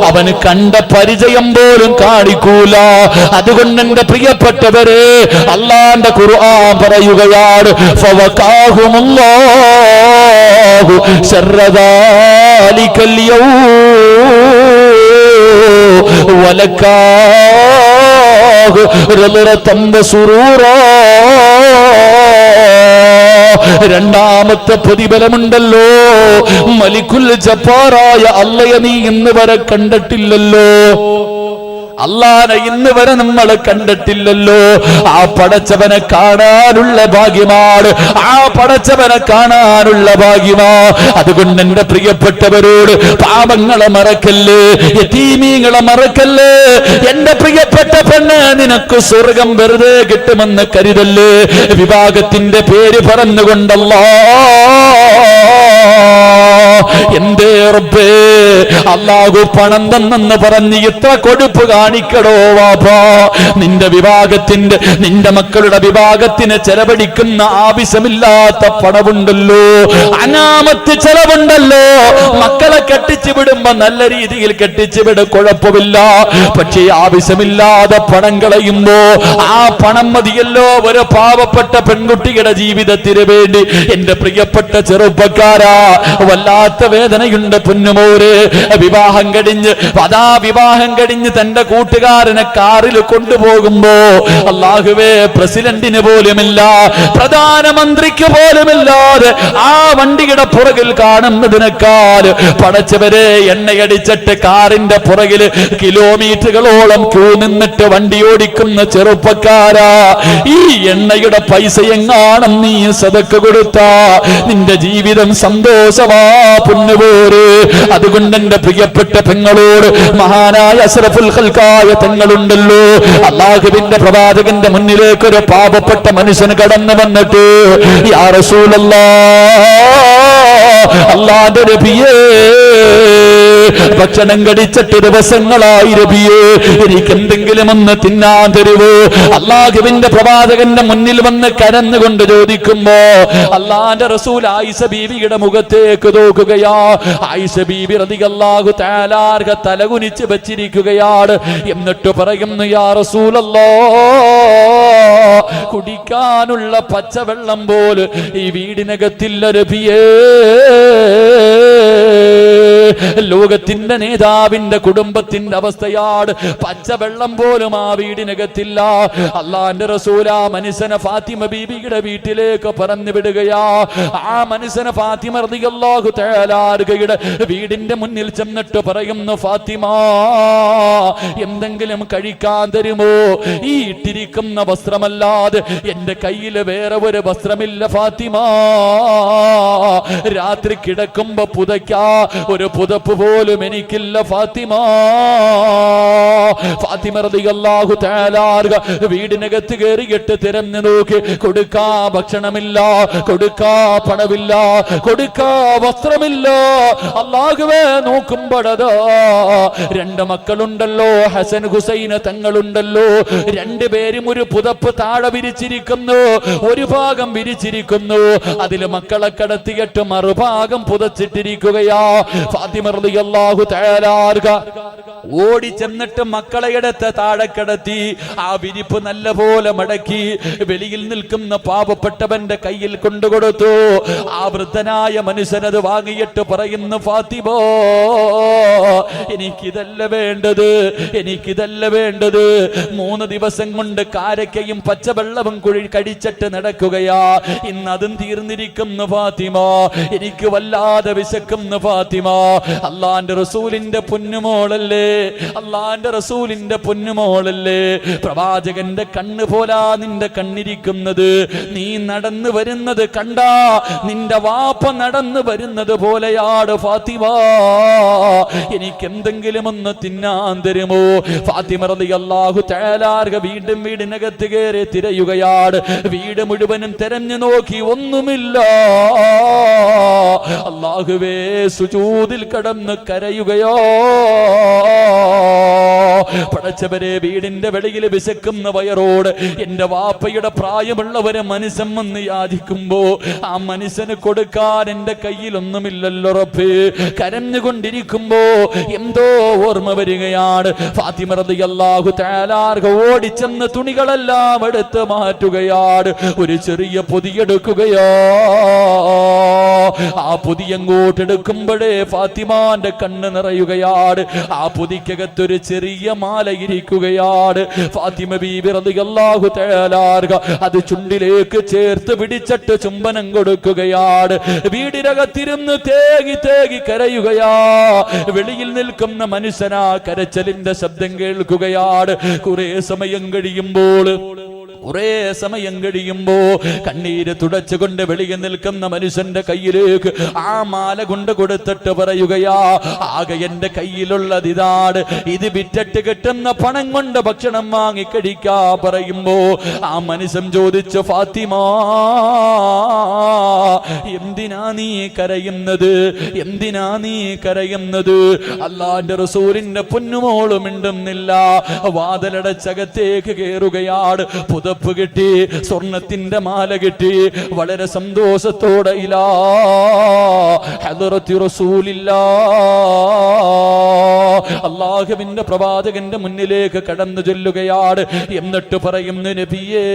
അവന് കണ്ട പരിചയം പോലും കാണിക്കൂല. അതുകൊണ്ട് എന്റെ പ്രിയപ്പെട്ടവരെ, അല്ലാഹുവിന്റെ ഖുർആൻ പറയുകയാണ്, ഫവഖാഹുമുല്ലാഹു ശർറ ദാലികൽ യൗം വലക്കാഹു റളറതൻ വസുറൂറാ. രണ്ടാമത്തെ പ്രതിഫലമുണ്ടല്ലോ, മലിക്കുൽ ജബ്ബാറായ അള്ളയെ നീ ഇന്ന് വരെ കണ്ടിട്ടില്ലല്ലോ, അല്ലാഹനെ ഇന്ന് വരെ നമ്മൾ കണ്ടിട്ടില്ലല്ലോ. ആ പടച്ചവനെ കാണാനുള്ള ഭാഗ്യമാണ്, ആ പടച്ചവനെ കാണാനുള്ള ഭാഗ്യമാ. അതുകൊണ്ട് എന്റെ പ്രിയപ്പെട്ടവരോട്, പാപങ്ങളെ മറക്കല്ലേ, യതീമീങ്ങളെ മറക്കല്ലേ. എന്റെ പ്രിയപ്പെട്ട പെണ്ണ്, നിനക്ക് സ്വർഗം വെറുതെ കിട്ടുമെന്ന് കരുതല്ലേ. വിവാഹത്തിന്റെ പേര് പറഞ്ഞുകൊണ്ടല്ലോ എന്തേ റബ്ബേ, അല്ലാഹു പണം തന്നെന്ന് പറഞ്ഞ് ഇത്ര കൊടുപ്പ് കാണിക്കടോ വാപ്പാ. നിന്റെ വിവാഹത്തിന്റെ, നിന്റെ മക്കളുടെ വിവാഹത്തിന് ചെലവഴിക്കുന്ന ആവശ്യമില്ലാത്ത പണമുണ്ടല്ലോ, അനാമത്ത് ചെലവുണ്ടല്ലോ. മക്കളെ കെട്ടിച്ചു വിടുമ്പോ നല്ല രീതിയിൽ കെട്ടിച്ചു വിടും, കുഴപ്പമില്ല. പക്ഷേ ആവശ്യമില്ലാതെ പണം കളയുമ്പോ ആ പണം മതിയല്ലോ ഒരു പാവപ്പെട്ട പെൺകുട്ടിയുടെ ജീവിതത്തിന് വേണ്ടി. എന്റെ പ്രിയപ്പെട്ട ചെറുപ്പക്കാരാ, വല്ലാത്ത വേദനയുണ്ട് പൊന്നുമോര്. വിവാഹം കഴിഞ്ഞ്, അതാ വിവാഹം കഴിഞ്ഞ് തന്റെ കൂട്ടുകാരനെ കാറിൽ കൊണ്ടുപോകുമ്പോ, അല്ലാഹുവേ, പ്രസിഡന്റിന് പോലുമില്ല, പ്രധാനമന്ത്രിക്ക് പോലുമില്ലാതെ ആ വണ്ടിയുടെ പുറകിൽ കാണുന്നതിനേക്കാൾ പടച്ചവരെ എണ്ണയടിച്ചിട്ട് കാറിന്റെ പുറകിൽ കിലോമീറ്ററുകളോളം ക്യൂ നിന്നിട്ട് വണ്ടി ഓടിക്കുന്ന ചെറുപ്പക്കാരാ, ഈ എണ്ണയുടെ പൈസ എങ്ങാണം നീ സദക്ക കൊടുത്താ നിന്റെ ജീവിതം സന്തോഷമാ പൊന്നുപോര്. അതുകൊണ്ട് എന്റെ പ്രിയപ്പെട്ട പെങ്ങളോട്, മഹാനായ അസ്റഫുൽ ഖൽഖായ തങ്ങളുണ്ടല്ലോ, അല്ലാഹുവിന്റെ പ്രവാചകന്റെ മുന്നിലേക്ക് ഒരു പാപപ്പെട്ട മനുഷ്യൻ കടന്നു വന്നിട്ട്, യാ റസൂലല്ലാഹ്, അല്ലാഹുവിന്റെ നബിയേ, ഭക്ഷണം കഴിച്ചിട്ട് ദിവസങ്ങളായി നബിയേ, എനിക്ക് എന്തെങ്കിലും ഒന്ന് തിന്നാൻ തരുവോ? അല്ലാഹുവിന്റെ പ്രവാചകന്റെ മുന്നിൽ വന്ന് കരഞ്ഞുകൊണ്ട് ചോദിക്കുമ്പോ അല്ലാഹുവിന്റെ റസൂൽ ആയിഷ ബീവിയുടെ മുഖത്തേക്ക് നോക്കുകയാ. ആയിഷ ബീവി റളിയല്ലാഹു തആല അൻഹ തലകുനിച്ച് വെച്ചിരിക്കുകയാണ്. എന്നിട്ട് പറയുന്നു, യാ റസൂലല്ലാഹ്, കുടിക്കാനുള്ള പച്ചവെള്ളം പോലും ഈ വീടിനകത്തില്ല നബിയേ. ലോകത്തിന്റെ നേതാവിന്റെ കുടുംബത്തിന്റെ അവസ്ഥയാണ്. പച്ചവെള്ളം പോലും ആ വീടിനകത്തില്ല. അള്ളാന്റെ റസൂൽ ആ മനുഷ്യനെ ഫാത്തിമ ബീബിയുടെ വീട്ടിലേക്ക് പറഞ്ഞു വിടുകയാ. ആ മനുഷ്യനെ ഫാത്തിമ റളിയല്ലാഹു തആല അൻഹയുടെ വീടിന്റെ മുന്നിൽ ചെന്നിട്ട് പറയുന്നു, ഫാത്തിമ എന്തെങ്കിലും കഴിക്കാൻ തരുമോ? ഈ ഇട്ടിരിക്കുന്ന വസ്ത്രമല്ലാതെ എന്റെ കയ്യിൽ വേറെ ഒരു വസ്ത്രമില്ല ഫാത്തിമ. രാത്രി കിടക്കുമ്പോ പുതയ്ക്കാ ഒരു പുതപ്പ് പോലും എനിക്കില്ല ഫാത്തിമ. ഫാത്തിമ റളിയല്ലാഹു തആല അൻഹ വീടിനകത്ത് കയറിയിട്ട് തിരഞ്ഞു നോക്കി. കൊടുക്കാ ഭക്ഷണമില്ല, കൊടുക്കാ പണമില്ല, കൊടുക്കാ വസ്ത്രമില്ല. അല്ലാഹുവേ നോക്കുമ്പോഴതാ രണ്ട് മക്കളുണ്ടല്ലോ, ഹസൻ ഹുസൈൻ തങ്ങളുണ്ടല്ലോ. രണ്ടുപേരും ഒരു പുതപ്പ് താഴെ വിരിച്ചിരിക്കുന്നു. ഒരു ഭാഗം വിരിച്ചിരിക്കുന്നു, അതിൽ മക്കളെ കടത്തിയിട്ട് മറുഭാഗം പുതച്ചിട്ടിരിക്കുകയാ. ഫാത്തിമ റളിയല്ലാഹു തആല അൻഹ ഓടി ചെന്നിട്ട് മക്കളെ എടുത്ത് താഴെ കിടത്തി. ആ വിരിപ്പ് നല്ല പോലെ മടക്കി വെളിയിൽ നിൽക്കുന്ന പാവപ്പെട്ടവന്റെ കയ്യിൽ കൊണ്ടുകൊടുത്തു. ആ വൃദ്ധനായ മനുഷ്യനത് വാങ്ങിയിട്ട് പറയുന്നു, ഫാത്തിമ എനിക്കിതല്ല വേണ്ടത്, എനിക്കിതല്ല വേണ്ടത്. 3 ദിവസം കൊണ്ട് കാരക്കയും പച്ചവെള്ളവും കഴിച്ചിട്ട് നടക്കുകയാ. ഇന്ന് അതും തീർന്നിരിക്കുന്നു ഫാത്തിമ. എനിക്ക് വല്ലാതെ വിശക്കുന്നു ഫാത്തിമ. അള്ളാന്റെ റസൂലിന്റെ പൊന്നുമോളല്ലേ, അള്ളാന്റെ റസൂലിന്റെ പൊന്നുമോളല്ലേ. പ്രവാചകന്റെ കണ്ണ് പോലാ നിന്റെ കണ്ണിരിക്കുന്നത്. നീ നടന്നു വരുന്നത് കണ്ടാ നിന്റെ വാപ്പ നടന്നു വരുന്നത് പോലെയാണ് ഫാത്തിമ. എനിക്ക് എന്തെങ്കിലും ഒന്ന് തിന്നാൻ തരുമോ? ഫാത്തിമ റളിയല്ലാഹു തആല അൻഹ വീണ്ടും വീടിനകത്ത് കയറി തിരയുകയാണ്. വീട് മുഴുവനും തെരഞ്ഞു നോക്കി, ഒന്നുമില്ല. അല്ലാഹുവേ സുജൂദിൽ കടന്ന് കരയുകയോ. പടച്ചവരെ, വീടിന്റെ വെളിയിൽ വിശക്കുന്ന വയറോട് എന്റെ വാപ്പയുടെ പ്രായമുള്ളവരെ മനുഷ്യൻ വന്ന് യാചിക്കുമ്പോ ആ മനുഷ്യന് കൊടുക്കാൻ എന്റെ കയ്യിലൊന്നുമില്ലല്ലോ റബ്ബേ. കരഞ്ഞുകൊണ്ടിരിക്കുമ്പോ എന്തോ ഓർമ്മ വരികയാണ്. ഫാത്തിമ റളിയല്ലാഹു തആല അൻഹ ഓടിച്ചെന്ന് തുണികളെല്ലാം എടുത്ത് മാറ്റുകയാണ്. ഒരു ചെറിയ പൊതിയെടുക്കുകയോ. ആ പൊതി അങ്ങോട്ട് എടുക്കുമ്പോഴേ ഫാത്തിമാന്റെ കണ്ണ് നിറയുകയാണ്. ആ പൊതിക്കകത്തൊരു ചെറിയ മാല ഇരിക്കുകയാണ്. ഫാത്തിമ ബീബി റളിയല്ലാഹു തആല അൻഹ അത് ചുണ്ടിലേക്ക് ചേർത്ത് പിടിച്ചിട്ട് ചുംബനം കൊടുക്കുകയാണ്. വീടിനകത്തിരുന്ന് തേകി തേകി കരയുകയാ. വെളിയിൽ നിൽക്കുന്ന മനുഷ്യനാ കരച്ചലിന്റെ ശബ്ദം കേൾക്കുകയാണ്. കുറെ സമയം കഴിയുമ്പോ കണ്ണീര് തുടച്ചുകൊണ്ട് വെളിയിൽ നിൽക്കുന്ന മനുഷ്യന്റെ കയ്യിലേക്ക് ആ മാല കൊണ്ട് കൊടുത്തിട്ട് പറയുകയാ, ആകെ എന്റെ കയ്യിലുള്ളത് ഇതാണ്, ഇത് വിറ്റിട്ട് കിട്ടുന്ന പണം കൊണ്ട് ഭക്ഷണം വാങ്ങി കഴിക്കാ പറയുമ്പോ ആ മനുഷ്യൻ ചോദിച്ചു, ഫാത്തിമ എന്തിനാ നീ കരയുന്നത്? എന്തിനാ നീ കരയുന്നത്? അല്ലാഹുവിന്റെ റസൂലിന്റെ പൊന്നുമോള് മിണ്ടുന്നില്ല. വാതിലടച്ചകത്തേക്ക് കയറുകയാണ്. പുതപ്പ് കിട്ടി, സ്വർണത്തിന്റെ മാല കിട്ടി. വളരെ സന്തോഷത്തോടെ ഇലാ ഹദറത്തി റസൂലില്ലാ, അല്ലാഹുവിന്റെ പ്രവാചകന്റെ മുന്നിലേക്ക് കടന്നു ചൊല്ലുകയാണ്. എന്നിട്ട് പറയുന്നു, നബിയേ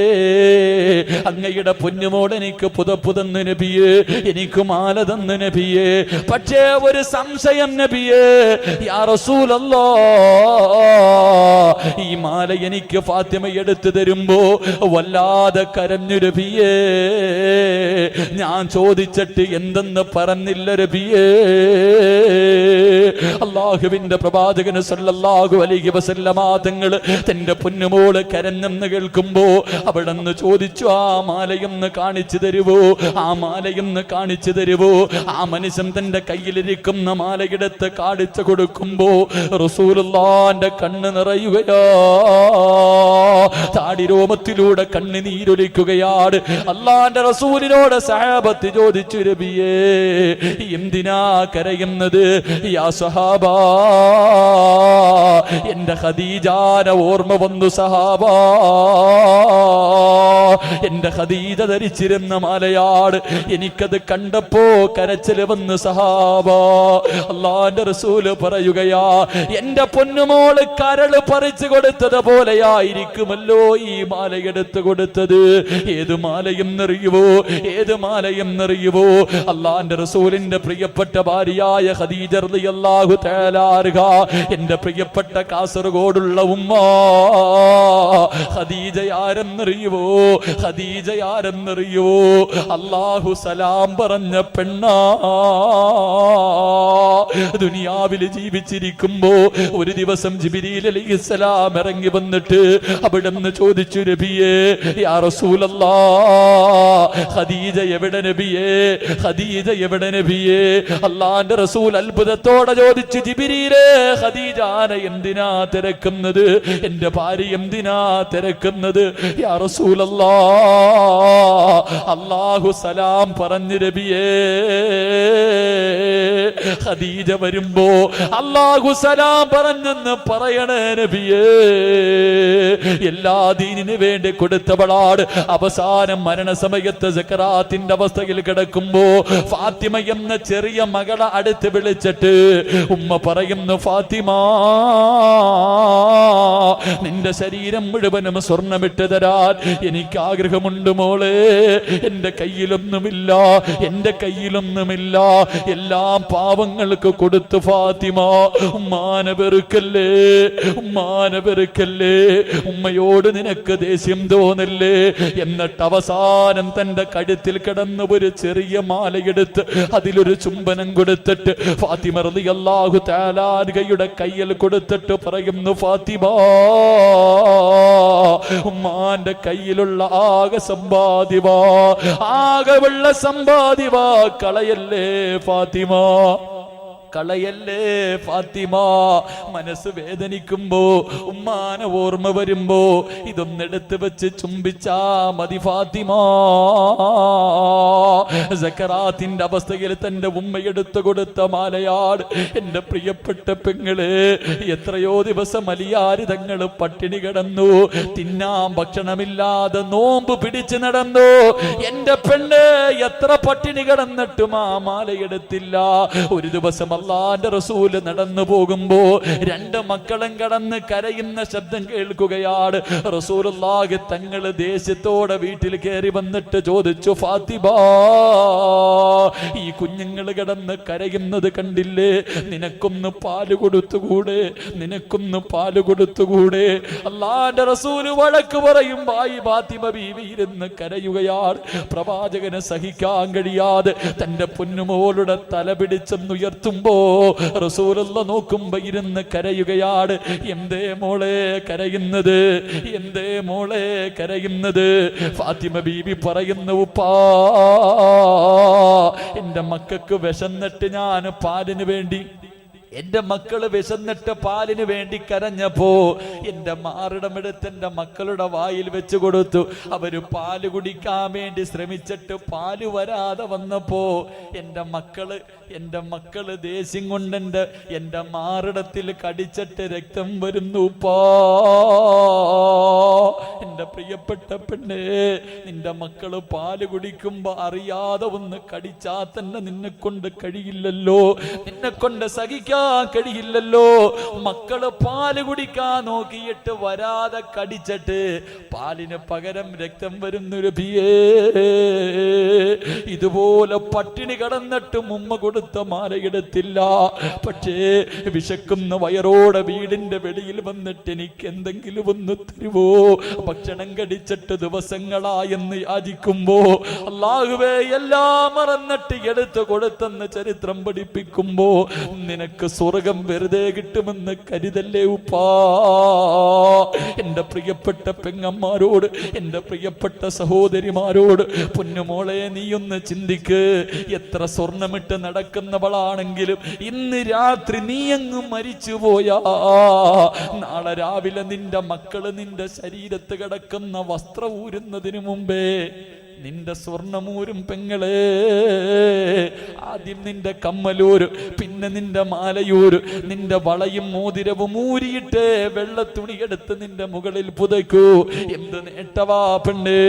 അങ്ങയുടെ പൊന്നുമോൾ എനിക്ക് പുതപ്പ് തന്നു നബിയേ, എനിക്ക് മാല തന്നു നബിയേ. പക്ഷേ ഒരു സംശയം നബിയേ, യാ റസൂലല്ലാഹ്, ഈ മാല എനിക്ക് ഫാത്തിമ എടുത്തു തരുമ്പോ വല്ലാതെ കരഞ്ഞു നബിയേ. ഞാൻ ചോദിച്ചിട്ട് എന്തെന്ന് പറഞ്ഞില്ല നബിയേ. അല്ലാഹുവിന്റെ പ്രവാചകൻ സല്ലല്ലാഹു അലൈഹി വസല്ലമ തങ്ങൾ തന്റെ പൊന്നുമോള് കരഞ്ഞെന്ന് കേൾക്കുമ്പോ അവിടെന്ന് ചോദിച്ചു, ആ മാലയൊന്ന് കാണിച്ചു തരുവോ? ആ മാലയൊന്ന് കാണിച്ചു തരുവോ? ആ മനുഷ്യൻ തന്റെ കയ്യിലിരിക്കുന്ന മാലയെടുത്ത് കാണിച്ചു കൊടുക്കുമ്പോ റസൂലുള്ളാന്റെ കണ്ണ് നിറയുകയാ. താടിരോമത്തിലൂടെ കണ്ണുനീരൊലിക്കുകയാണ്. അല്ലാഹുവിന്റെ റസൂലിനോട് സഹാബത്ത് ചോദിച്ചു, നബിയേ എന്തിനാ കരയുന്നത്? യാ സഹാബാ, എന്റെ ഖദീജാനെ ഓർമ്മ വന്നു സഹാബാ. എന്റെ ഖദീജ ധരിച്ചിരുന്ന മാലയാണ്, എനിക്കത് കണ്ടപ്പോ കരച്ചിൽ വന്ന് സഹാബാ. അല്ലാഹുവിന്റെ റസൂല് പറയുകയാ, എന്റെ പൊന്നുമോള് കരള് പറിച്ചു കൊടുത്തത് പോലെയായിരിക്കുമല്ലോ ഈ മാല എടുത്തു കൊടുത്തത്. ഏത് മാലയെന്നറിയുവോ? ഏത് ഏത് മാലയെന്നറിയുവോ? അള്ളാന്റെ റസൂലിന്റെ പ്രിയപ്പെട്ട ഭാര്യയായ ഖദീജ റളിയല്ലാഹു തആല അൻഹ, എന്റെ പ്രിയപ്പെട്ട കാസർഗോഡുള്ള ഉമ്മ ഖദീജ ആരെന്നറിയുവോ? ഖദീജ ആരെന്നറിയുവോ? അല്ലാഹു സലാം പറഞ്ഞ പെണ്ണാ. ദുനിയാവിൽ ജീവിച്ചിരിക്കുമ്പോ ഒരു ദിവസം ജിബ്രീൽ അലൈഹിസ്സലാം ഇറങ്ങി വന്നിട്ട് അവിടുന്ന് ചോദിച്ചു, നബിയേ, യാ റസൂലല്ലാഹ്, ഖദീജ എവിടെ നബിയേ? ഖദീജ എവിടെ നബിയേ? അല്ലാഹുവിന്റെ റസൂൽ അത്ഭുതത്തോടെ ചോദിച്ചു, ജിബ്രീലേ, ഖദീജാനെ എന്തിനാ തിരക്കുന്നത്? എന്റെ ഭാര്യ എന്തിനാ തിരക്കുന്നത്? യാ റസൂലല്ലാഹ്, അല്ലാഹു സലാം പറഞ്ഞു നബിയേ. ഖദീജ വരുമ്പോ അല്ലാഹു സലാം പറഞ്ഞെന്ന് പറയണേ നബിയേ. എല്ലാ ദീനിനു വേണ്ടി കൊടുത്തവളാട് അവസാനം മരണസമയത്ത് സക്കറാത്തിന്റെ അവസ്ഥയിൽ കിടക്കുമ്പോ ഫാത്തിമ എന്ന ചെറിയ മകളെ അടുത്ത് വിളിച്ചിട്ട് ഉമ്മ പറയുന്നു, ഫാത്തിമ, നിന്റെ ശരീരം മുഴുവനും സ്വർണ്ണമിട്ട് തരാൻ എനിക്ക് ആഗ്രഹമുണ്ട് മോളെ. എന്റെ കയ്യിലൊന്നുമില്ല, എന്റെ കയ്യിലൊന്നുമില്ല, എല്ലാം പാവങ്ങൾക്ക് കൊടുത്തു ഫാത്തിമ. ഉമ്മാനെ വെറുക്കല്ലേ, ഉമ്മാനെ വെറുക്കല്ലേ, ഉമ്മയോട് നിനക്ക് ദേഷ്യം തോന്നല്ലേ? എന്നിട്ട് അവസാനം തന്റെ കഴുത്തിൽ കിടന്ന ഒരു ചെറിയ മാലയെടുത്ത് അതിലൊരു ചുംബനം കൊടുത്തിട്ട് ഫാത്തിമ റളിയല്ലാഹു തആല അൻഹയുടെ കയ്യിൽ കൊടുത്തിട്ട് പറയുന്നു, ഫാത്തിമ, ഉമ്മാന്റെ കയ്യിലുള്ള ആകെ സമ്പാദ്യവാ, ആകെ ഉള്ള സമ്പാദ്യവാ, കളയല്ലേ ഫാത്തിമ, കളയല്ലേ ഫാത്തിമ. മനസ്സ് വേദനിക്കുമ്പോ, ഉമ്മാനെ ഓർമ്മ വരുമ്പോ ഇതൊന്നെടുത്ത് വെച്ച് ചുംബിച്ചാ മതി ഫാത്തിമ. സക്കറാത്തിന്റെ അവസ്ഥയിൽ തന്റെ ഉമ്മയെടുത്തു കൊടുത്ത മാലയാട് എന്റെ പ്രിയപ്പെട്ട പെങ്ങള്. എത്രയോ ദിവസം അലിയാര് തങ്ങള് പട്ടിണി കിടന്നു, തിന്നാൻ ഭക്ഷണമില്ലാതെ നോമ്പ് പിടിച്ചു നടന്നു. എന്റെ പെണ്ണ് എത്ര പട്ടിണി കിടന്നിട്ടും ആ മാലയെടുത്തില്ല. ഒരു ദിവസം അല്ലാഹുവിന്റെ റസൂല് നടന്നു പോകുമ്പോ രണ്ട് മക്കളും കടന്ന് കരയുന്ന ശബ്ദം കേൾക്കുകയാണ്. റസൂലുള്ളാഹി തങ്ങള് ദേഷ്യത്തോടെ വീട്ടിൽ കയറി വന്നിട്ട് ചോദിച്ചു, ഫാത്തിമ, ഈ കുഞ്ഞുങ്ങൾ കിടന്ന് കരയുന്നത് കണ്ടില്ലേ? നിനക്കൊന്ന് പാല് കൊടുത്തുകൂടെ? നിനക്കൊന്ന് പാല് കൊടുത്തുകൂടെ? അല്ലാഹുവിന്റെ റസൂല് വഴക്ക് പറയും. ഭായി ഫാത്തിമ ബീവി ഇരുന്ന് കരയുകയാണ്. പ്രവാചകനെ സഹിക്കാൻ കഴിയാതെ തന്റെ പൊന്നുമോളുടെ തല പിടിച്ചെന്നുയർത്തുമ്പോ റസൂലുള്ള നോക്കുമ്പോ ഇരുന്ന് കരയുകയാണ്. എന്തേ മോളെ കരയുന്നത്? എന്തേ മോളെ കരയുന്നത്? ഫാത്തിമ ബീബി പറയുന്നു, ഉപ്പാ, എന്റെ മക്കൾക്ക് വിശന്നിട്ട് ഞാൻ പാലിന് വേണ്ടി, എന്റെ മക്കള് വിശന്നിട്ട് പാലിന് വേണ്ടി കരഞ്ഞപ്പോ എന്റെ മാറിടമെടുത്ത് എന്റെ മക്കളുടെ വായിൽ വെച്ച് കൊടുത്തു. അവര് പാല് കുടിക്കാൻ വേണ്ടി ശ്രമിച്ചിട്ട് പാല് വരാതെ വന്നപ്പോ എന്റെ മക്കള് ദേഷ്യം കൊണ്ട് എന്റെ മാറിടത്തിൽ കടിച്ചിട്ട് രക്തം വരുന്നു. പാ, എന്റെ പ്രിയപ്പെട്ട പെണ്ണേ, നിന്റെ മക്കള് പാല് കുടിക്കുമ്പോ അറിയാതെ ഒന്ന് കടിച്ചാ തന്നെ നിന്നെ കൊണ്ട് കഴിയില്ലല്ലോ, നിന്നെ കൊണ്ട് സഹിക്കാൻ കഴിയില്ലല്ലോ. മക്കള് പാല് കുടിക്കാൻ നോക്കിയിട്ട് വരാതെ കടിച്ചിട്ട് പാലിന് പകരം രക്തം വരുന്നു നബിയേ. ഇതുപോലെ പട്ടിണി കടന്നിട്ടും ഉമ്മ കൊടുത്ത മാലയെടുത്തില്ല. പക്ഷേ വിശക്കുന്ന വയറോടെ വീടിന്റെ വെളിയിൽ വന്നിട്ട് എനിക്ക് എന്തെങ്കിലും ഒന്ന് തരുവോ? ഭക്ഷണം കടിച്ചിട്ട് ദിവസങ്ങളായെന്ന് യാചിക്കുമ്പോ അല്ലാഹുവേ എല്ലാം മറന്നിട്ട് എടുത്തു കൊടുത്തെന്ന് ചരിത്രം പഠിപ്പിക്കുമ്പോ നിനക്ക് സ്വർഗം വെറുതെ കിട്ടുമെന്ന് കരുതല്ലേ ഉപ്പാ. എന്റെ പ്രിയപ്പെട്ട പെങ്ങന്മാരോട്, എന്റെ പ്രിയപ്പെട്ട സഹോദരിമാരോട്, പൊന്നുമോളെ നീയൊന്ന് ചിന്തിക്ക്. എത്ര സ്വർണമിട്ട് നടക്കുന്നവളാണെങ്കിലും ഇന്ന് രാത്രി നീ അങ്ങ് മരിച്ചു പോയാ നാളെ രാവിലെ നിന്റെ മക്കള് നിന്റെ ശരീരത്ത് കിടക്കുന്ന വസ്ത്രം ഊരുന്നതിന് മുമ്പേ നിന്റെ സ്വർണ്ണമൂരും പെങ്ങളെ. ആദ്യം നിന്റെ കമ്മലൂര്, പിന്നെ നിന്റെ മാലയൂര്, നിന്റെ വളയും മോതിരവും ഊരിയിട്ട് വെള്ള തുണിയെടുത്ത് നിന്റെ മുകളിൽ പുതയ്ക്കൂ. എന്ത് നേട്ടവാ പെണ്ണ്!